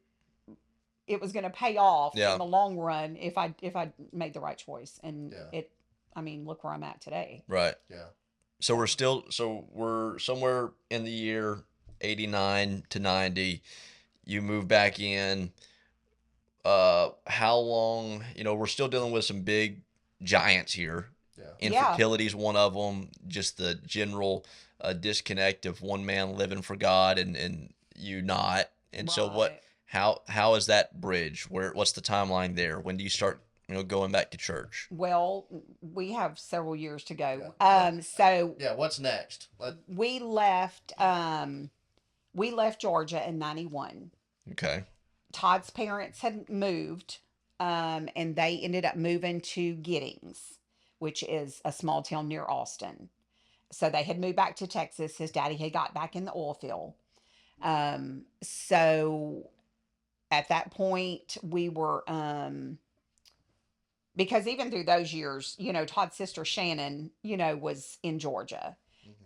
it was going to pay off Yeah. in the long run if I made the right choice. And Yeah. look where I'm at today. Right. Yeah. So we're somewhere in the year 89 to 90. You move back in. How long? We're still dealing with some big giants here. Yeah. Infertility is one of them. Just the general disconnect of one man living for God and you not. And so Right. how is that bridge? What's the timeline there? When do you start, going back to church? Well, we have several years to go. Yeah. So Yeah. What's next? we left Georgia in 91. Okay. Todd's parents had moved, and they ended up moving to Giddings, which is a small town near Austin. So they had moved back to Texas. His daddy had got back in the oil field. So at that point, we were, because even through those years, Todd's sister Shannon, was in Georgia.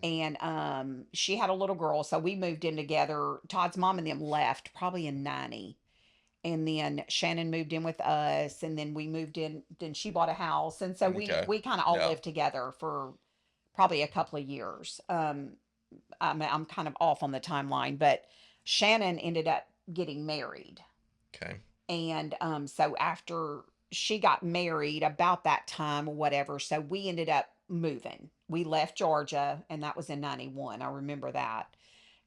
And she had a little girl, so we moved in together. Todd's mom and them left probably in 90. And then Shannon moved in with us, and then we moved in. Then she bought a house, and so Okay. we kind of all Yeah. lived together for probably a couple of years. I'm kind of off on the timeline, but Shannon ended up getting married, Okay. and so after she got married, about that time or whatever, so we ended up moving. We left Georgia, and that was in 91. I remember that,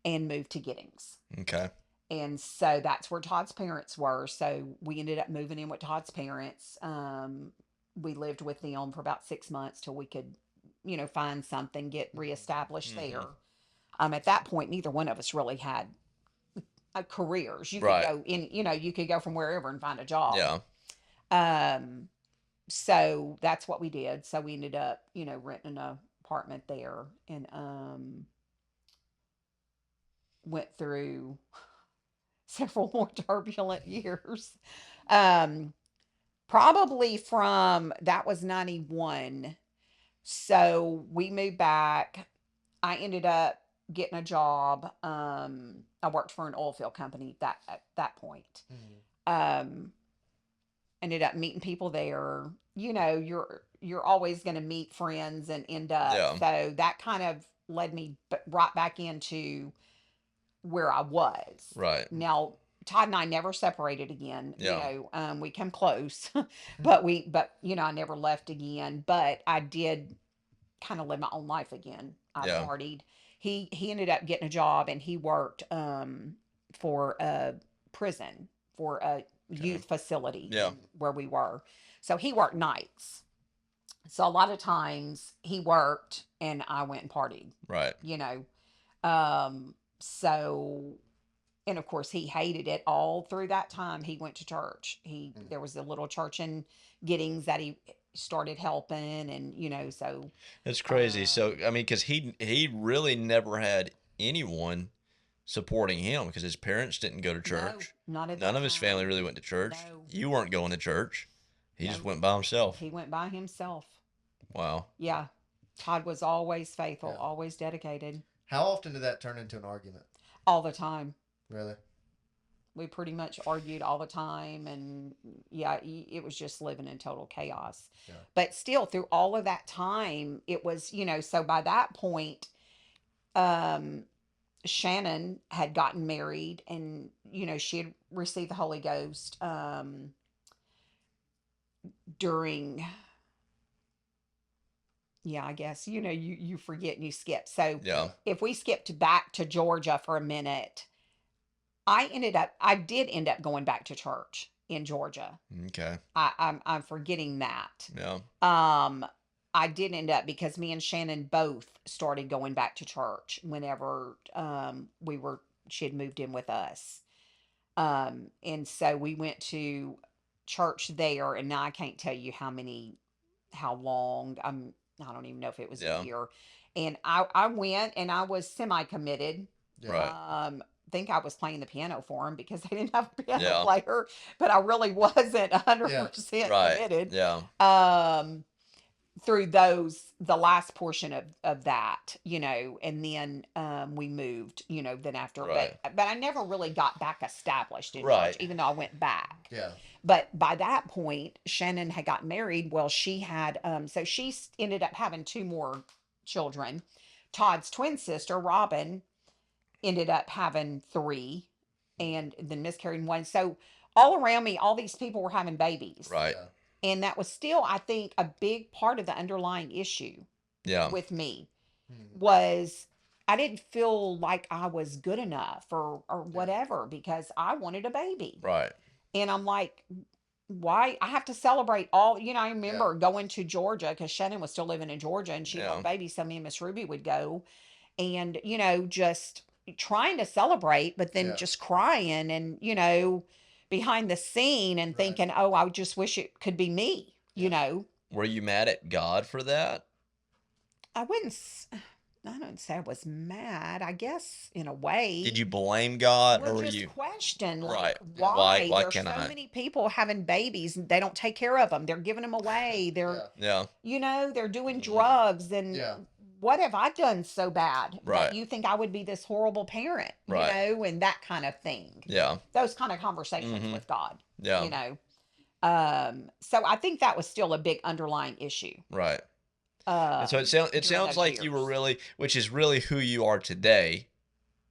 and moved to Giddings. Okay. And so that's where Todd's parents were. So we ended up moving in with Todd's parents. We lived with them for about 6 months till we could, find something, get reestablished there. At that point, neither one of us really had careers. You could Right. go in, you could go from wherever and find a job. Yeah. So that's what we did. So we ended up, renting an apartment there and went through several more turbulent years. Probably that was 91. So we moved back. I ended up getting a job. I worked for an oil field company at that point. Ended up meeting people there. You're always going to meet friends and end up. Yeah. So that kind of led me right back into where I was. Right. Now, Todd and I never separated again. Yeah. We come close, but I never left again. But I did kind of live my own life again. I Yeah. partied. He ended up getting a job, and he worked for a prison, for a youth facility. Yeah. Where we were. So he worked nights. So a lot of times he worked and I went and partied. Right. So and of course he hated it all through that time. He went to church. Mm. There was a little church in Giddings that he started helping, and so It's crazy. um, So I mean, because he really never had anyone supporting him because his parents didn't go to no, church. not at None that of his family time. really went to church. No, You weren't going to church. He just no, went by himself. he went by himself. Wow. Yeah, Todd was always faithful, Yeah. always dedicated, How often did that turn into an argument? all the time. Really? We pretty much argued all the time, and yeah, it was just living in total chaos. Yeah. But still, through all of that time, it was, so by that point, um Shannon had gotten married, and she had received the Holy Ghost during, yeah, I guess, you forget and you skip. So Yeah. if we skipped back to Georgia for a minute, I did end up going back to church in Georgia. Okay. I'm forgetting that. Yeah. Um, I did end up, because me and Shannon both started going back to church whenever she had moved in with us. And so we went to church there, and now I can't tell you how long. I don't even know if it was a Yeah. year. And I went, and I was semi committed. Yeah. Right. Think I was playing the piano for him because they didn't have a piano Yeah. player, but I really wasn't Yeah. 100% Right. committed. Yeah. Through the last portion of that, and then we moved, then after, Right. but I never really got back established in church, Right. even though I went back. Yeah. But by that point, Shannon had got married. Well, she had, so ended up having two more children. Todd's twin sister, Robin, ended up having three, and then miscarried one. So all around me, all these people were having babies. Right. Yeah. And that was still, I think, a big part of the underlying issue Yeah. with me Mhm. was I didn't feel like I was good enough or Yeah. whatever, because I wanted a baby. Right. And I'm like, why I have to celebrate all, I Yeah. remember going to Georgia because Shannon was still living in Georgia, and she'd have Yeah. a baby. So me and Miss Ruby would go, and, just trying to celebrate, but then Yeah. just crying, and, behind the scene, and Right. thinking, oh, I just wish it could be me, Yeah. Were you mad at God for that? I wouldn't, I don't say I was mad, I guess, in a way. Did you blame God, or Well, were just you question, right? like, Why? why Why there's can't so I? many people having babies, and they don't take care of them. They're giving them away. They're, Yeah. Yeah. they're doing Mhm. drugs, and Yeah. what have I done so bad that Right. you think I would be this horrible parent, Right. and that kind of thing. Yeah. Those kind of conversations Mhm. with God, Yeah. So I think that was still a big underlying issue. Right. And so it During sounds those like you were years. really, which is really who you are today,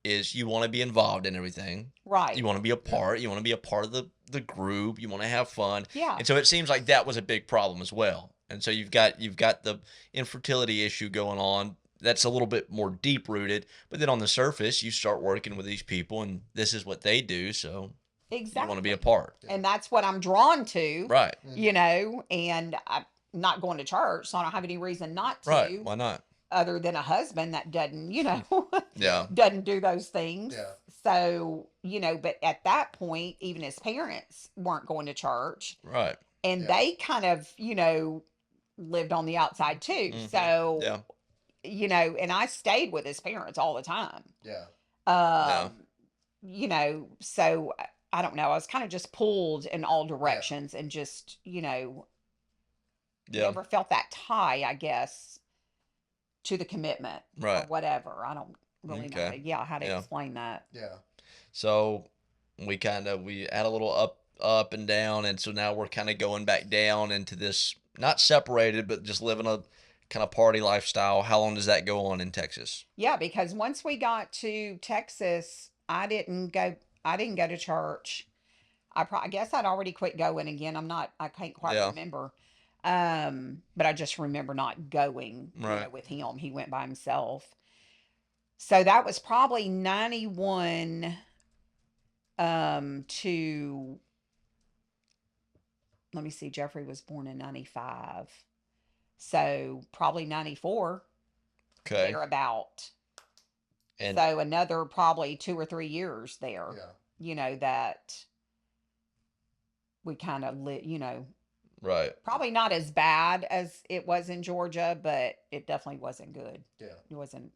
is you want to be involved in everything. Right. You want to be a part. You want to be a part of the group. You want to have fun. Yeah. And so it seems like that was a big problem as well. And so you've got the infertility issue going on. That's a little bit more deep rooted. But then on the surface, you start working with these people, and this is what they do. So you want to be a Exactly. part. Yeah. And that's what I'm drawn to, Right. Mhm. and I'm not going to church, so I don't have any reason not Right. to, Why not? other than a husband that doesn't, Yeah. doesn't do those things. Yeah. So, but at that point, even his parents weren't going to church, Right. and Yeah. they kind of, lived on the outside too. Mhm. So, Yeah. and I stayed with his parents all the time. Yeah. Yeah. So I don't know. I was kind of just pulled in all directions, and just, Yeah. never felt that tie, I guess, to the commitment or Right. whatever. I don't really know Okay. how to Yeah. explain that. Yeah. So we had a little up and down, and so now we're kind of going back down into this, not separated, but just living a kind of party lifestyle. How long does that go on in Texas? Yeah, because once we got to Texas, I didn't go to church. I guess I'd already quit going again. I can't quite Yeah. remember. But I just remember not going, Right. with him. He went by himself. So that was probably 91 to, let me see, Jeffrey was born in 95. So probably 94, Okay. thereabout. And So another probably 2 or 3 years there, Yeah. that we kind of right. probably not as bad as it was in Georgia, but it definitely wasn't good. Yeah. It wasn't.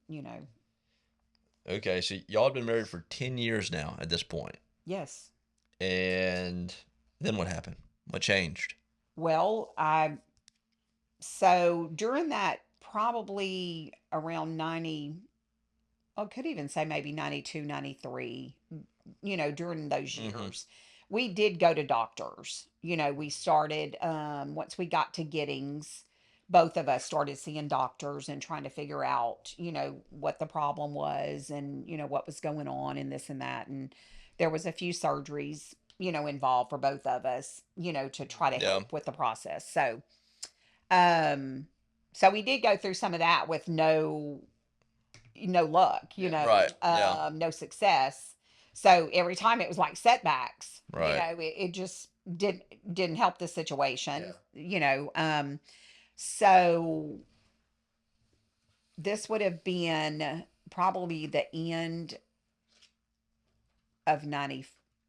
Okay, so y'all have been married for 10 years now at this point. Yes. And then what happened? What changed? Well, so during that probably around 90, I could even say maybe 92, 93. During those Mm-hmm. years, we did go to doctors. We started, once we got to Giddings, both of us started seeing doctors and trying to figure out, what the problem was and, what was going on and this and that. And there was a few surgeries, involved for both of us, to try to Yeah. help with the process. Um, so we did go through some of that with no luck, Yeah. Right. Yeah. no success. So every time it was like setbacks, Right. it just didn't help the situation, Yeah. So this would have been probably the end of 90,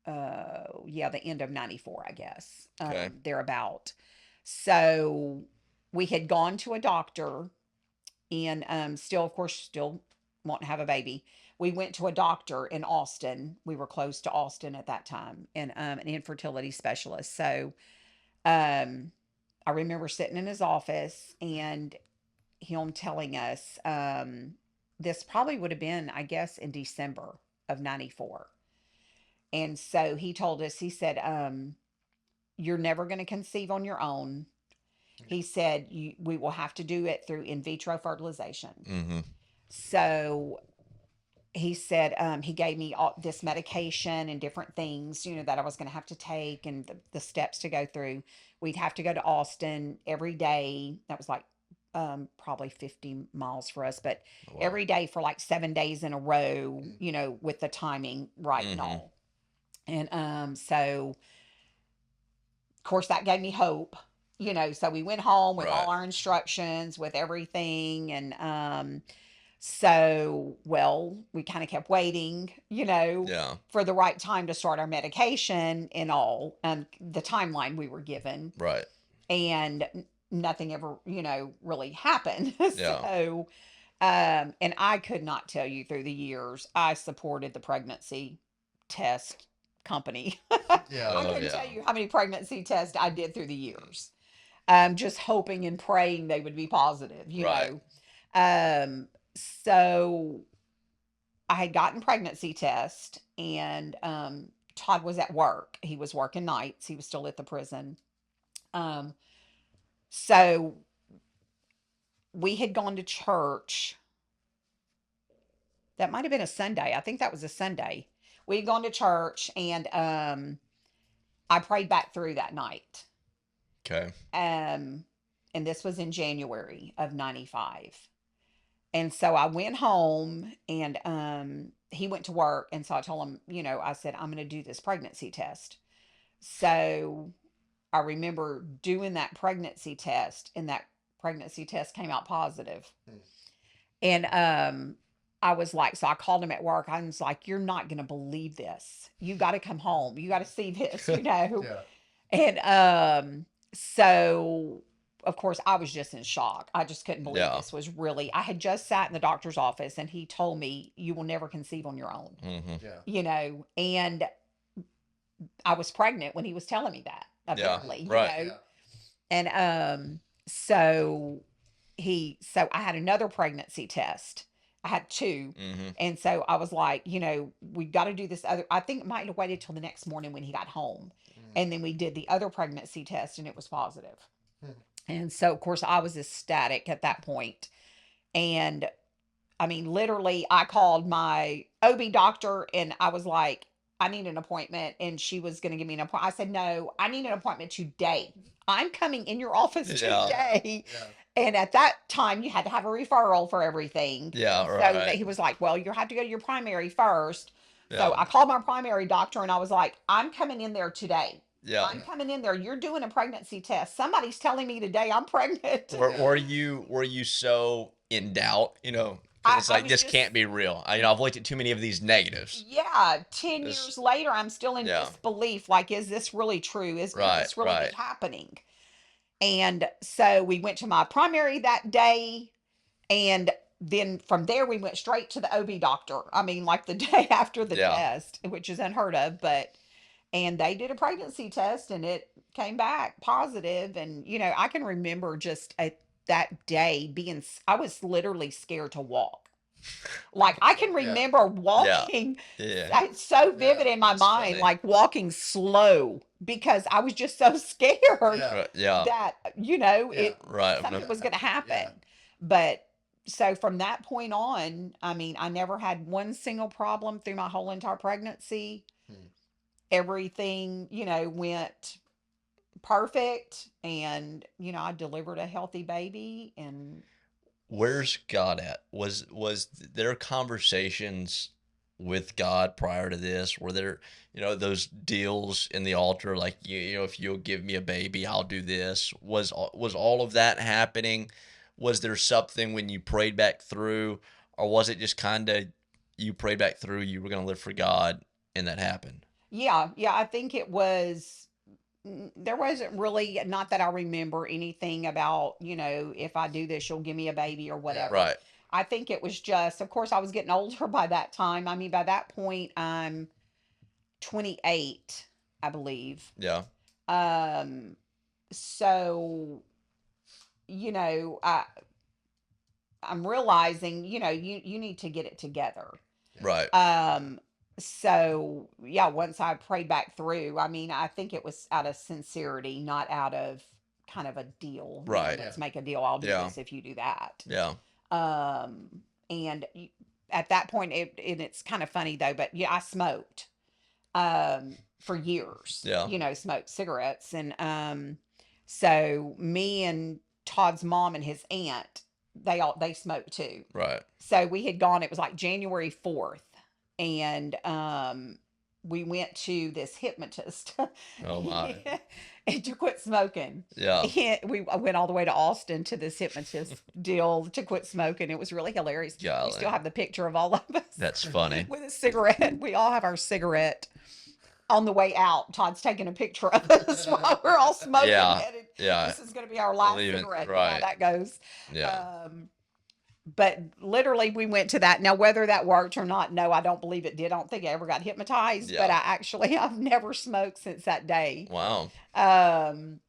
the end of 94, I guess, Okay. thereabout. So we had gone to a doctor and still, of course, still won't have a baby. We went to a doctor in Austin. We were close to Austin at that time, and an infertility specialist. So um, I remember sitting in his office and him telling us, this probably would have been, I guess, in December of 94. And so he told us, he said, you're never going to conceive on your own. He said, we will have to do it through in vitro fertilization. Mm-hmm. So he said, he gave me all this medication and different things, that I was going to have to take and the steps to go through. We'd have to go to Austin every day. That was like probably 50 miles for us, but Wow. every day for like 7 days in a row, with the timing right and Mm-hmm. all. And so, of course, that gave me hope. So we went home with Right. all our instructions, with everything, and so, well, we kind of kept waiting, Yeah. for the right time to start our medication and all, the timeline we were given, Right. and nothing ever, really happened. Yeah. So, and I could not tell you through the years, I supported the pregnancy test company. Yeah. I Oh, couldn't yeah. tell you how many pregnancy tests I did through the years. Just hoping and praying they would be positive, Right. So I had gotten pregnancy test and Todd was at work. He was working nights. He was still at the prison. Um, so we had gone to church. That might have been a Sunday. I think that was a Sunday. We had gone to church and I prayed back through that night. Okay. And this was in January of 95. And so I went home and he went to work. And so I told him, I said, I'm going to do this pregnancy test. So I remember doing that pregnancy test, and that pregnancy test came out positive. Hmm. And I was like, so I called him at work. I was like, you're not going to believe this. You got to come home. You got to see this, Yeah. And so of course I was just in shock. I just couldn't believe Yeah. this was really, I had just sat in the doctor's office and he told me you will never conceive on your own. Mm-hmm. Yeah. And I was pregnant when he was telling me that, Yeah. apparently, Right. Yeah. And so I had another pregnancy test. I had two. Mm-hmm. And so I was like, we got to do this other. I think it might have waited till the next morning when he got home. And then we did the other pregnancy test and it was positive. Hmm. And so, of course, I was ecstatic at that point. And I mean, literally, I called my OB doctor and I was like, I need an appointment. And she was going to give me an appointment. I said, no, I need an appointment today. I'm coming in your office Yeah. today. Yeah. And at that time, you had to have a referral for everything. Yeah. So Right. he was like, well, you have to go to your primary first. Yeah. So I called my primary doctor and I was like, I'm coming in there today. Yeah. I'm coming in there. You're doing a pregnancy test. Somebody's telling me today I'm pregnant. Were you so in doubt? 'Cause it's I like, was this just, can't be real. I've looked at too many of these negatives. yeah, 10 This, years later, I'm still in yeah, disbelief. Like, is this really true? Can right, this really be right. happening? And so we went to my primary that day. And then from there, we went straight to the OB doctor. I mean, like the day after the Yeah, test, which is unheard of, and they did a pregnancy test and it came back positive. And, I can remember just that day I was literally scared to walk. Like, I can Yeah. remember yeah, walking, yeah, it's so Yeah. vivid in my that's mind, funny. like walking slow because I was just so scared Yeah. Right, yeah, that, Yeah. right. something was going to Yeah. happen. But so from that point on, I mean, I never had one single problem through my whole entire pregnancy. Hmm. Everything, went perfect. And, I delivered a healthy baby. And Where's God at? Was there conversations with God prior to this? Were there, those deals in the altar, like, if you'll give me a baby, I'll do this? Was all of that happening? Was there something when you prayed back through, or was it just kind of you prayed back through, you were going to live for God, and that happened? yeah, yeah, I think it was. There wasn't really, not that I remember anything about, if I do this, you'll give me a baby or Yeah. whatever. Right. I think it was just, of course, I was getting older by that time. I mean, by that point, I'm 28, I believe. Yeah. Um, so, I'm realizing, you need to get it together. Yeah. Right. Um, so yeah, once I prayed back through, I mean, I think it was out of sincerity, not out of kind of a deal. Right. Yeah. Let's make a deal. I'll do Yeah. this if you do that. Yeah. And at that point, and it's kind of funny though, but yeah, I smoked for years. Yeah. Smoked cigarettes, and so me and Todd's mom and his aunt, they smoked too. Right. So we had gone, it was like January 4th, and we went to this hypnotist Oh my. and to quit smoking. Yeah. I went all the way to Austin to this hypnotist deal to quit smoking. It was really hilarious. We Golly. still have the picture of all of us That's funny. with a cigarette. We all have our cigarette. On the way out, Todd's taking a picture of us while we're all smoking. Yeah. Headed, Yeah. this is going to be our last Leaving- cigarette. right. How that goes. Yeah. But literally, we went to that. Now, whether that worked or not, no, I don't believe it did. I don't think I ever got hypnotized. But Yeah. I've never smoked since that day. Wow. And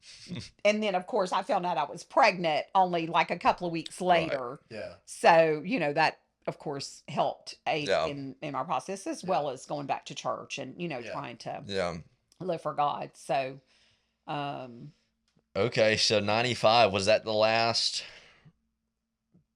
then, of course, I found out I was pregnant only like a couple of weeks Right. later. Yeah. So, that, of course, helped aid Yeah. in my process, as Yeah. well as going back to church and, Yeah. trying to Yeah. live for God. So, Okay, so 95, was that the last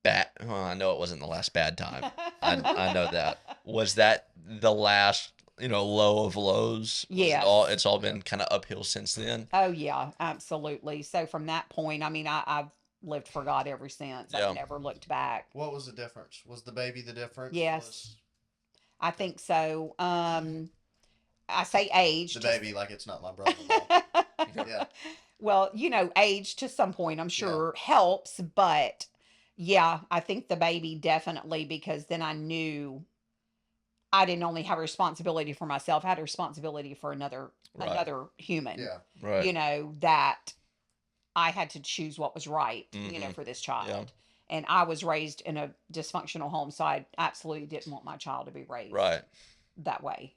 bad? Well, I know it wasn't the last bad time. I know that. Was that the last, low of lows? Was it Yes. it's all been kind of uphill since then? Oh yeah, absolutely. So from that point, I mean, I've lived for God ever since. Yeah. I've never looked back. What was the difference? Was the baby the difference? Yes. I think so. I say age. The just- baby, like it's not my brother. Yeah. Well, age to some point, I'm sure helps, but yeah, I think the baby definitely, because then I knew I didn't only have a responsibility for myself, I had a responsibility for another Right. human. Yeah. Right. That I had to choose what was right, Mhm. for this child. And I was raised in a dysfunctional home, so I absolutely didn't want my child to be raised Right. that way.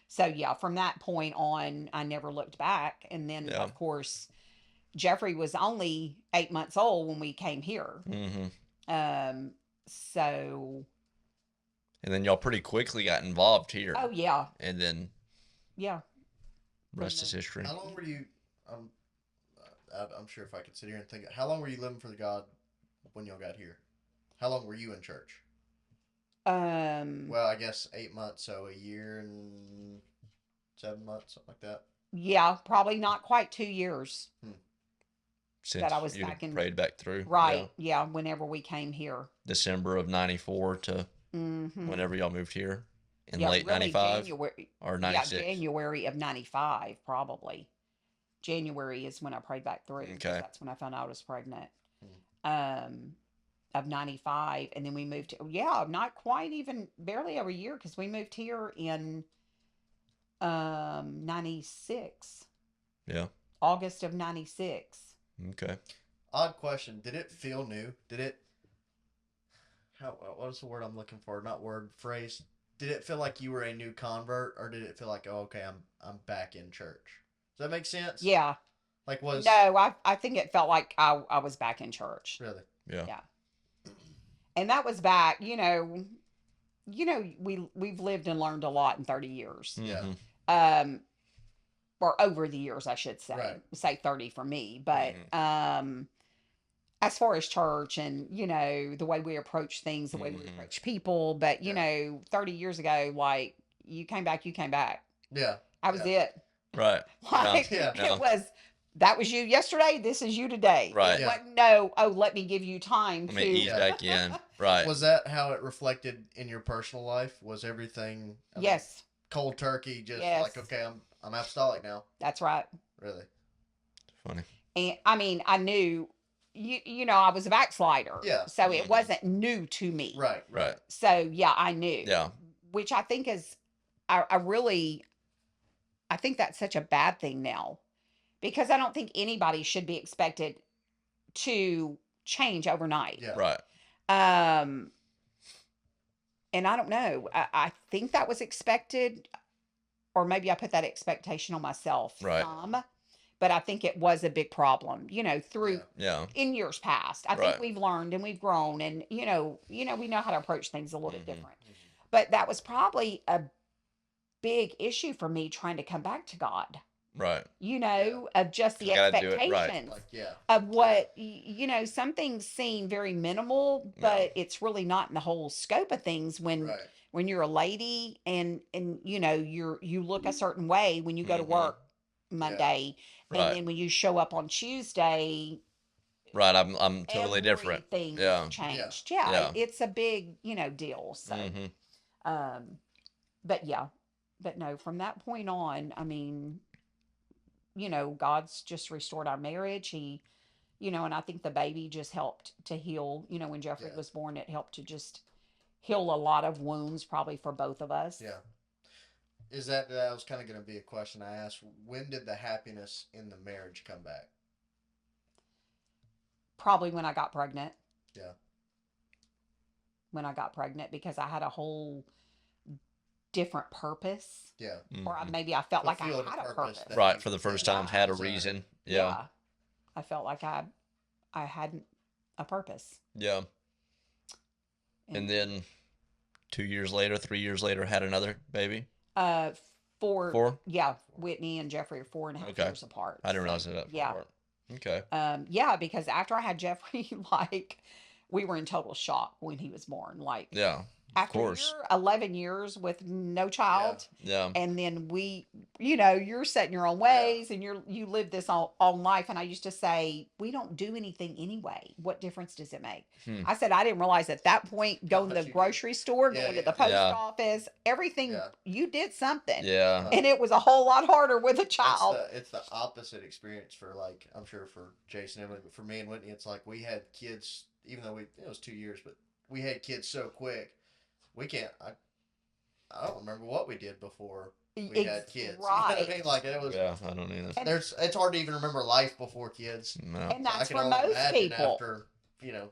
So yeah, from that point on, I never looked back. And then, Yeah. of course, Jeffrey was only 8 months old when we came here. Mm-hmm. So, And then y'all pretty quickly got involved here. oh yeah, And then yeah. rest is history. How long were you? I'm sure if I could sit here and think, how long were you living for God when y'all got here? How long were you in church? Well, I guess 8 months, so a year and 7 months, something like that. Yeah, probably not quite 2 years. Since that I was you back in- prayed back through. Right. Yeah. Whenever we came here. December of 94 to Mm-hmm. whenever y'all moved here in Yeah, late really 95 January, or yeah, 96. January of 95, probably. January is when I prayed back through. 'Cause Okay. that's when I found out I was pregnant. Hmm. of 95. And then we moved to, yeah, not quite even barely over a year because we moved here in 96, Yeah. August of 96. Okay. Odd question. Did it feel new? Did it? What is the word I'm looking for? Not word, phrase. Did it feel like you were a new convert, or did it feel like, oh, okay, I'm back in church? Does that make sense? Yeah. Like was No, I think it felt like I was back in church. really? Yeah. Yeah. And that was back, we've lived and learned a lot in 30 years. Yeah. Um, or over the years, I should say. Right. Say 30 for me, but as far as church and, the way we approach things, the way we approach people, but 30 years ago, like you came back. Yeah. That was it. Right. Like Yeah. that was you yesterday. This is you today. Right. It wasn't, no, oh, let me give you time Let to me ease back in. Right. Was that how it reflected in your personal life? Was everything yes, cold turkey? Just Yes. like, okay, I'm apostolic now. that's right. Really? Funny. And I mean, I knew, I was a backslider. Yeah. So it wasn't new to me. Right. Right. So yeah, I knew. Yeah. Which I think is, I think that's such a bad thing now, because I don't think anybody should be expected to change overnight. Yeah. Right. And I don't know. I think that was expected, or maybe I put that expectation on myself Right. some, but I think it was a big problem, through Yeah. in years past. I Right. think we've learned and we've grown, and we know how to approach things a little bit Mhm. different. But that was probably a big issue for me trying to come back to God. Right. Of just the You gotta do it right. expectations Like, yeah. of what some things seem very minimal, but it's really not in the whole scope of things when Right. you're a lady and you look a certain way when you go to Mhm. work Monday, Right. and then when you show up on Tuesday, Right. I'm totally different. everything's Yeah. changed. Yeah. Yeah, it's a big deal. So Mhm. but yeah, but no, from that point on, I mean, God's just restored our marriage. He, and I think the baby just helped to heal, when Jeffrey Yeah. was born, it helped to just heal a lot of wounds probably for both of us. Yeah. That was kind of going to be a question I asked. When did the happiness in the marriage come back? Probably when I got pregnant. Yeah. When I got pregnant, because I had a whole different purpose. Yeah. Or Mhm. maybe I felt like I Fulfilled had a purpose purpose. that- Right. For the first Yeah. time, had a Exactly. reason. Yeah. I felt like I had a purpose. Yeah. And then 2 years later, 3 years later, had another baby. Four. Yeah, Whitney and Jeffrey are 4.5 Okay. years apart. I didn't So, realize that. yeah. Part. Okay. Yeah, because after I had Jeffrey, like, we were in total shock when he was born. Like, Yeah. after course. you're 11 years with no child, Yeah. and then you're set in your own ways, and you live this own life. And I used to say, we don't do anything anyway. What difference does it make? I said, I didn't realize at that point, going to much the you grocery store, Yeah, going to yeah. the post Yeah. office, everything, Yeah. you did something. Yeah. And it was a whole lot harder with a child. It's the opposite experience for, like, I'm sure for Jason and Emily, but for me and Whitney, it's like we had kids, even though it was 2 years, but we had kids so quick. We can't. I don't remember what we did before we had kids. You know what I mean? Like, it was. Yeah. I don't either. It's hard to even remember life before kids. No. And I that's can for only most imagine people. after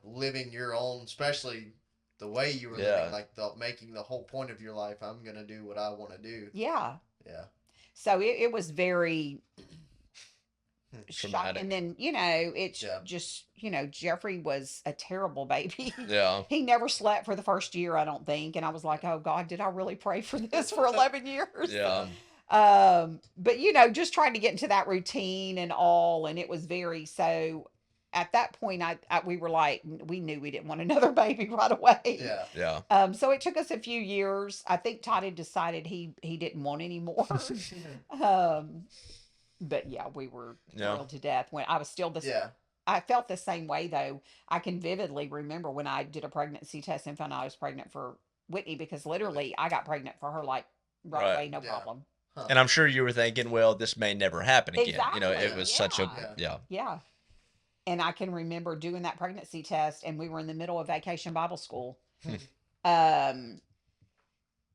living your own, especially the way you were Yeah. living, like making the whole point of your life. I'm gonna do what I want to do. Yeah. Yeah. So it was very shocking. Traumatic. And then, it's Yeah. just, Jeffrey was a terrible baby. Yeah. He never slept for the first year, I don't think. And I was like, oh God, did I really pray for this for 11 years? Yeah. But just trying to get into that routine and all. And it was so at that point, we were like, we knew we didn't want another baby right away. Yeah. Yeah. So it took us a few years. I think Todd had decided he didn't want any more. But yeah, we were thrilled to death when I was still Yeah. I felt the same way though. I can vividly remember when I did a pregnancy test and found out I was pregnant for Whitney, because literally I got pregnant for her like right Right. away, no Yeah. problem. Huh. And I'm sure you were thinking, well, this may never happen again. It Exactly, was such a yeah. yeah. Yeah. And I can remember doing that pregnancy test, and we were in the middle of vacation Bible school, Hmm. um,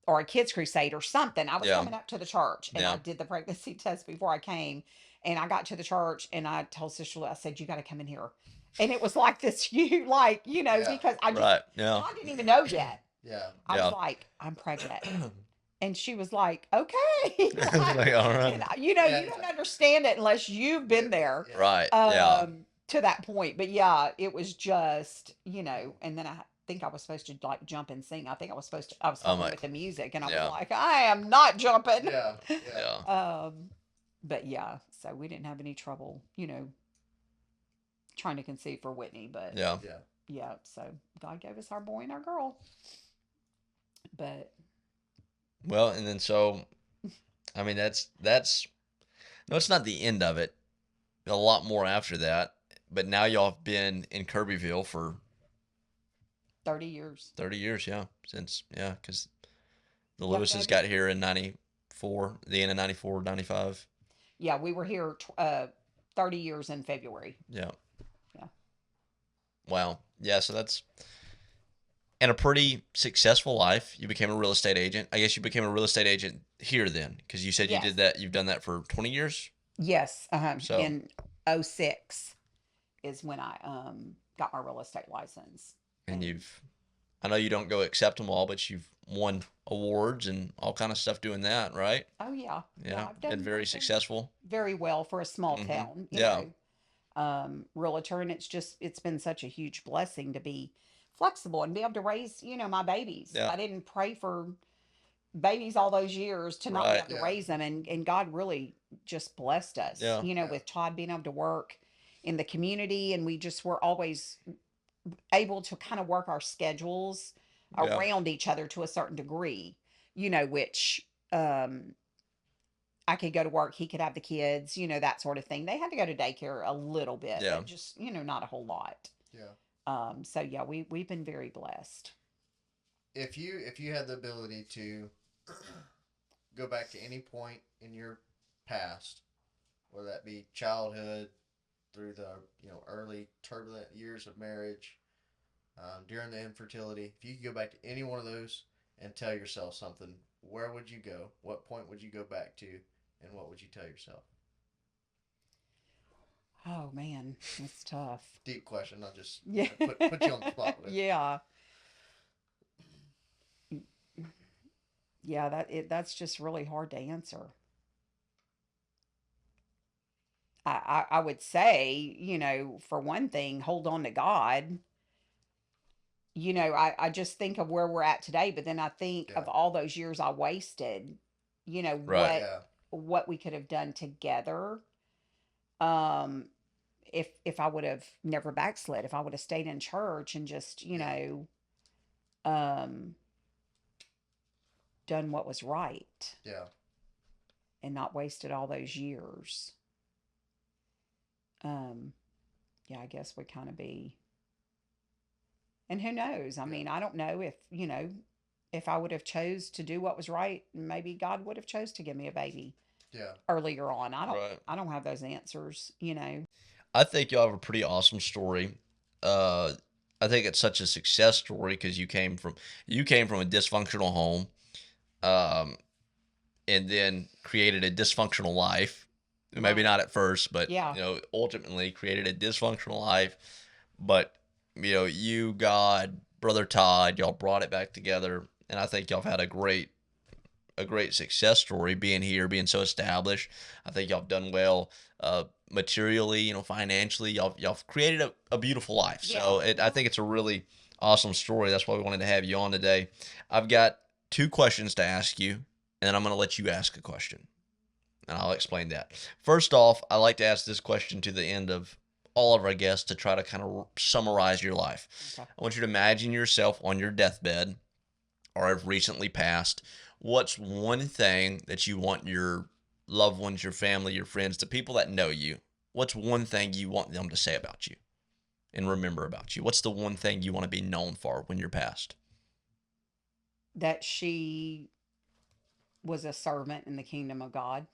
or a kids crusade or something. I was Yeah. coming up to the church, and I Yeah. did the pregnancy test before I came. And I got to the church, and I told Sister Lou, I said, "You got to come in here." And it was like this huge, like, Yeah. because I just, Right. Yeah. Todd didn't even know yet. Yeah. I was Yeah. like, "I'm pregnant." And she was like, "Okay." Like, Like, all and right. you Yeah. don't understand it unless you've been there, Yeah. Right. Yeah. to that point. But yeah, it was just, and then I think I was supposed to like jump and sing. I think I was Oh helping my. with the music, and I was Yeah. like, I am not jumping. Yeah. Yeah. Yeah. But yeah, so we didn't have any trouble, trying to conceive for Whitney. But Yeah. Yeah. yeah, so God gave us our boy and our girl. But Well, and then so, I mean, that's no, it's not the end of it. A lot more after that. But now y'all have been in Kirbyville for 30 years. 30 years, yeah. Since, yeah, because the Yep, Lewises baby. got here in 94, the end of 94, 95. Yeah, we were here 30 years in February. Yeah. Yeah. Wow. Yeah, so that's and a pretty successful life. You became a real estate agent. I guess you became a real estate agent here then, because you said you Yes. did that. You've done that for 20 years. Yes. So In '06 is when I got my real estate license. and I know you don't go accept them all, but you've won awards and all kind of stuff doing that, right? Oh yeah. Yeah, I've been very done successful. very well for a small Hmm. town, Yeah, realtor. And it's been such a huge blessing to be flexible and be able to raise, my babies. yeah, I didn't pray for babies all those years to not be right. able to Yeah. raise them, and God really just blessed us, Yeah, Yeah. with Todd being able to work in the community, and we just were always able to kind of work our schedules yeah, around each other to a certain degree, which I could go to work, he could have the kids, that sort of thing. They had to go to daycare a little bit, yeah. but just, not a whole lot. Yeah. So yeah, we've been very blessed. If you had the ability to go back to any point in your past, whether that be childhood through the early turbulent years of marriage, during the infertility, if you could go back to any one of those and tell yourself something, where would you go? What point would you go back to, and what would you tell yourself? Oh man, it's tough. Deep question. I'll just Yeah. put you on the spot with it. Yeah. Yeah, that's just really hard to answer. I would say, for one thing, hold on to God. I just think of where we're at today, but then I think Yeah. of all those years I wasted, Right. Yeah. what we could have done together. Um, if I would have never backslid, if I would have stayed in church and just, um, done what was right Yeah. and not wasted all those years. Um, yeah, I guess would kind of be. And who knows? I Yeah. mean, I don't know if, if I would have chose to do what was right, maybe God would have chose to give me a baby Yeah. earlier on. Right. I don't have those answers. I think y'all have a pretty awesome story. Uh, I think it's such a success story because you came from a dysfunctional home, um, and then created a dysfunctional life. Maybe Right. not at first, but Yeah. ultimately created a dysfunctional life. But you, God, brother Todd, y'all brought it back together, and I think y'all have had a great success story being here, being so established. I think y'all have done well, materially, financially. Y'all have created a beautiful life. So Yeah. I think it's a really awesome story. That's why we wanted to have you on today. I've got two questions to ask you, and then I'm going to let you ask a question, and I'll explain that. First off, I like to ask this question to the end of all of our guests to try to kind of summarize your life. Okay. I want you to imagine yourself on your deathbed or have recently passed. What's one thing that you want your loved ones, your family, your friends, the people that know you, what's one thing you want them to say about you and remember about you? What's the one thing you want to be known for when you're passed? That she was a servant in the kingdom of God,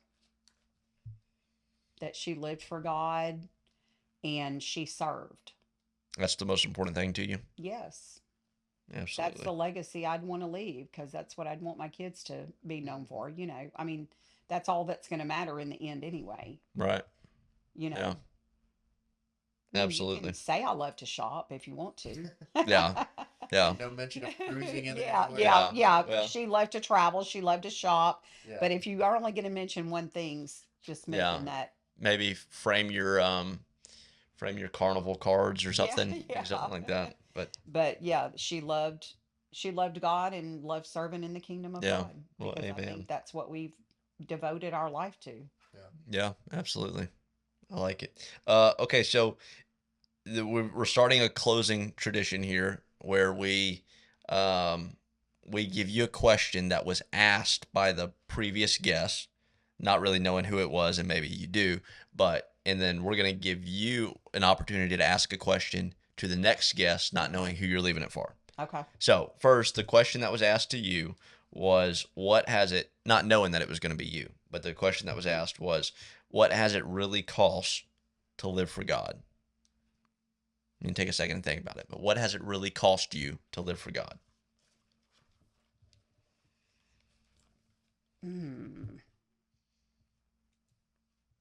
that she lived for God, and she served. That's the most important thing to you. Yes. That's Absolutely. the legacy I'd want to leave because that's what I'd want my kids to be known for. I mean, that's all that's going to matter in the end anyway. Right. You know, Yeah. I mean, you can Absolutely. say I love to shop if you want to. Yeah. Yeah. No mention of cruising in there Yeah, anywhere. yeah, Yeah. yeah. Well. She loved to travel. She loved to shop. Yeah. But if you are only going to mention one thing, just Yeah. mention that. Maybe frame your carnival cards or Yeah, something. Do yeah. something like that. But But yeah, she loved God and loved serving in the kingdom of yeah. God Well, because I amen. think that's what we've devoted our life to. Yeah. Absolutely. I like it. Okay. So we're starting a closing tradition here where um, we give you a question that was asked by the previous guest, not really knowing who it was, and maybe you do, and then we're going to give you an opportunity to ask a question to the next guest, not knowing who you're leaving it for. Okay. So first, the question that was asked to you was, what has it, not knowing that it was going to be you, but the question that was asked was, what has it really cost to live for God? You can take a second and think about it, but what has it really cost you to live for God?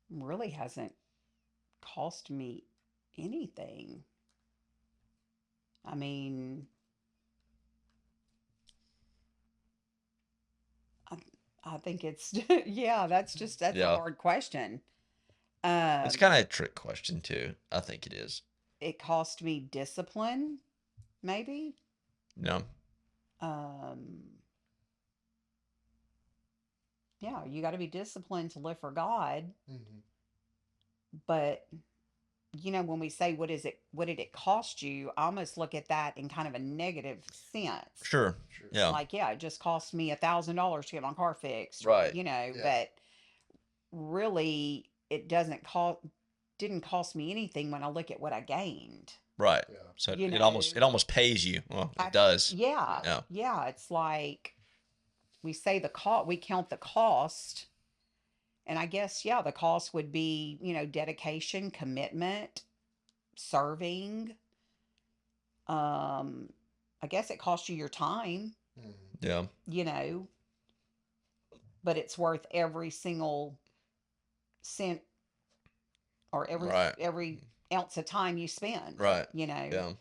Really hasn't cost me anything. I mean, I, I think it's yeah. That's a Yeah. hard question. It's Um, kind of a trick question too. I think it is. it cost me discipline, maybe. No. Um, yeah, you got to be disciplined to live for God. Mm-hmm. But when we say what did it cost you, I almost look at that in kind of a negative sense. Sure. Sure. Yeah. Like, yeah, it just cost me $1,000 to get my car fixed, or Right. Yeah. but really it didn't cost me anything when I look at what I gained. Right. Yeah. So You it know, almost pays you. Well, I it does. yeah, Yeah. yeah, it's like we say we count the cost, and I guess yeah, the cost would be, dedication, commitment, serving. Um I guess it costs you your time, Mm-hmm. Yeah. you know, but it's worth every single cent or Right. every ounce of time you spend, Right. you know. Yeah.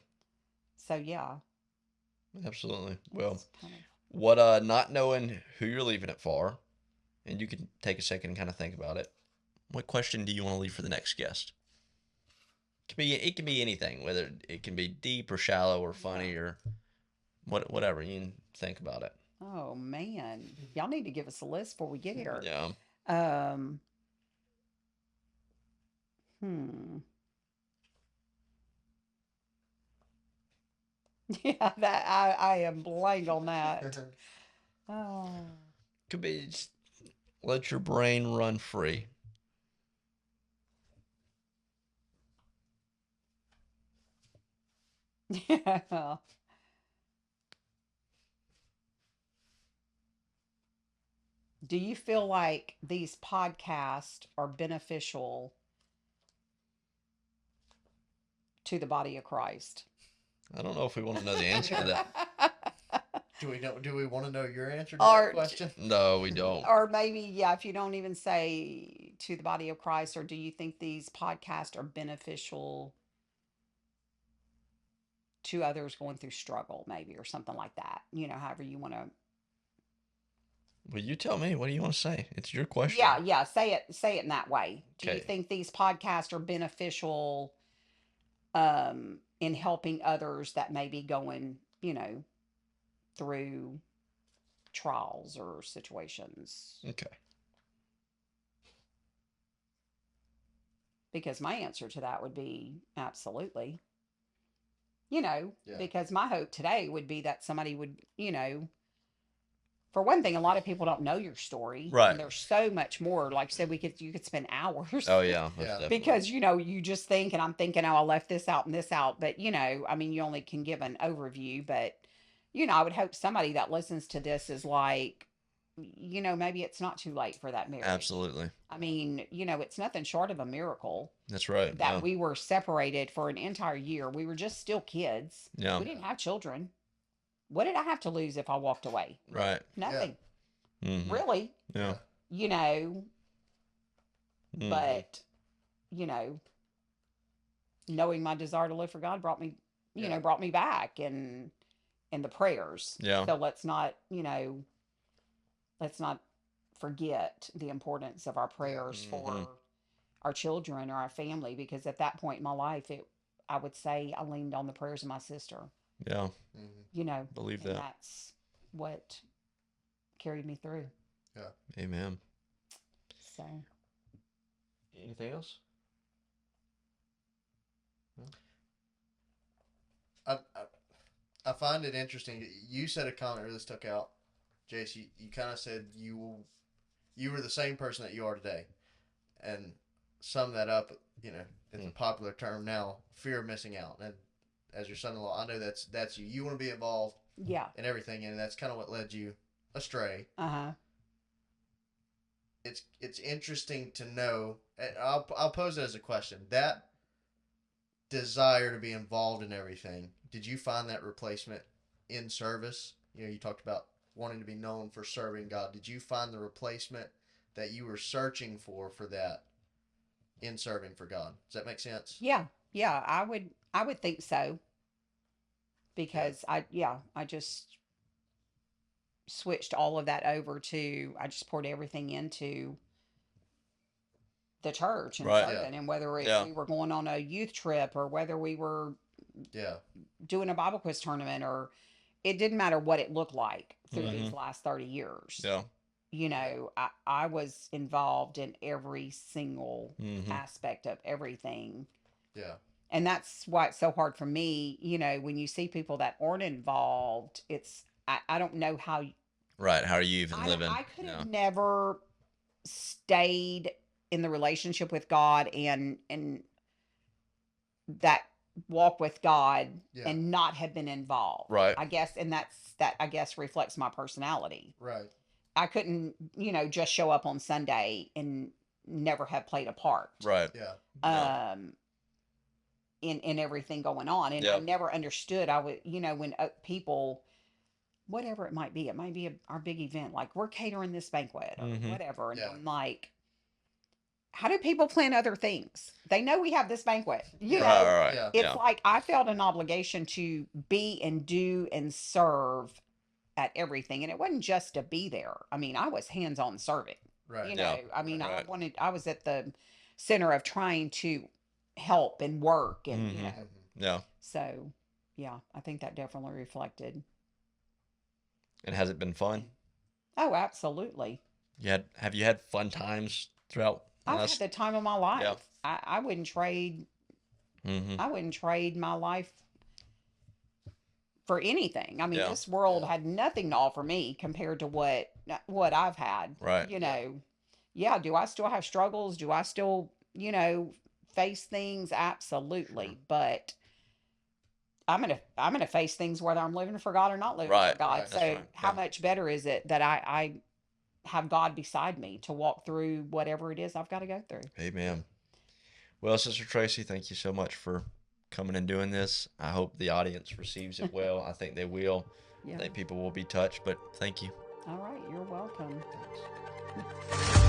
So yeah, Absolutely. Well, it's kind of what not knowing who you're leaving it for, and you can take a second and kind of think about it. What question do you want to leave for the next guest? It can be anything, whether it can be deep or shallow or funny or whatever. You can think about it. oh man. Y'all need to give us a list before we get here. Yeah. Um hmm. Yeah, that I am blank on that. Oh. Could be just let your brain run free. Yeah. Do you feel like these podcasts are beneficial to the body of Christ? I don't know if we want to know the answer to that. Do we want to know your answer to Or that question? No, we don't. or maybe yeah, if you don't even say to the body of Christ, or do you think these podcasts are beneficial to others going through struggle, maybe, or something like that? However you want to. Well, you tell me. What do you want to say? It's your question. Yeah, yeah. Say it in that way. Do you Okay. think these podcasts are beneficial in helping others that may be going, through trials or situations? Okay. Because my answer to that would be absolutely. Yeah. Because my hope today would be that somebody would, for one thing, a lot of people don't know your story. Right. And there's so much more. Like I said, you could spend hours. Oh yeah. Most Yeah. definitely. Because, you just think, and I'm thinking, oh, I left this out and this out. But, I mean, you only can give an overview. But, I would hope somebody that listens to this is like, maybe it's not too late for that marriage. Absolutely. I mean, it's nothing short of a miracle That's right. that Yeah. we were separated for an entire year. We were just still kids. Yeah. We didn't have children. What did I have to lose if I walked away? Right. Nothing. Mm-hmm. Really. Yeah. Mm-hmm. But, knowing my desire to live for God brought me, brought me back and the prayers. Yeah. So let's not forget the importance of our prayers for our children or our family, because at that point in my life, I would say I leaned on the prayers of my sister. Yeah. Believe that. That's what carried me through. Yeah. Amen. So. Anything else? I find it interesting. You said a comment really stuck out, Jace. You kind of said you were the same person that you are today, and sum that up. It's a popular term now: fear of missing out. And as your son-in-law, I know that's you. You want to be involved, in everything, and that's kind of what led you astray. It's interesting to know. And I'll pose it as a question. That desire to be involved in everything, did you find that replacement in service? You talked about wanting to be known for serving God. Did you find the replacement that you were searching for that in serving for God? Does that make sense? Yeah, I would think so, because I just switched all of that over to, I just poured everything into the church and serving, and whether we were going on a youth trip or whether we were doing a Bible quiz tournament, or it didn't matter what it looked like through these last 30 years. I was involved in every single aspect of everything. And that's why it's so hard for me, when you see people that aren't involved, I don't know how. Right. How are you even living? I could have never stayed in the relationship with God and that walk with God and not have been involved. Right. I guess, and that I guess reflects my personality. Right. I couldn't, just show up on Sunday and never have played a part. Right. Yeah. In everything going on. And I never understood. I would, when people, whatever it might be our big event, like we're catering this banquet or whatever. And I'm like, how do people plan other things? They know we have this banquet. Right. It's like I felt an obligation to be and do and serve at everything. And it wasn't just to be there. I mean, I was hands-on serving. Right. I mean, I was at the center of trying to help and work and So I think that definitely reflected. And has it been fun? Oh, absolutely. Have you had fun times throughout? I've had the time of my life. Yeah. I wouldn't trade. I wouldn't trade my life for anything. I mean, this world had nothing to offer me compared to what I've had. Right. Do I still have struggles? Do I still, face things? Absolutely. But I'm gonna face things whether I'm living for God or not living for God. Right. So how much better is it that I have God beside me to walk through whatever it is I've got to go through? Amen. Well, Sister Traci, thank you so much for coming and doing this. I hope the audience receives it well. I think they will. I think people will be touched, but thank you. All right. You're welcome. Thanks.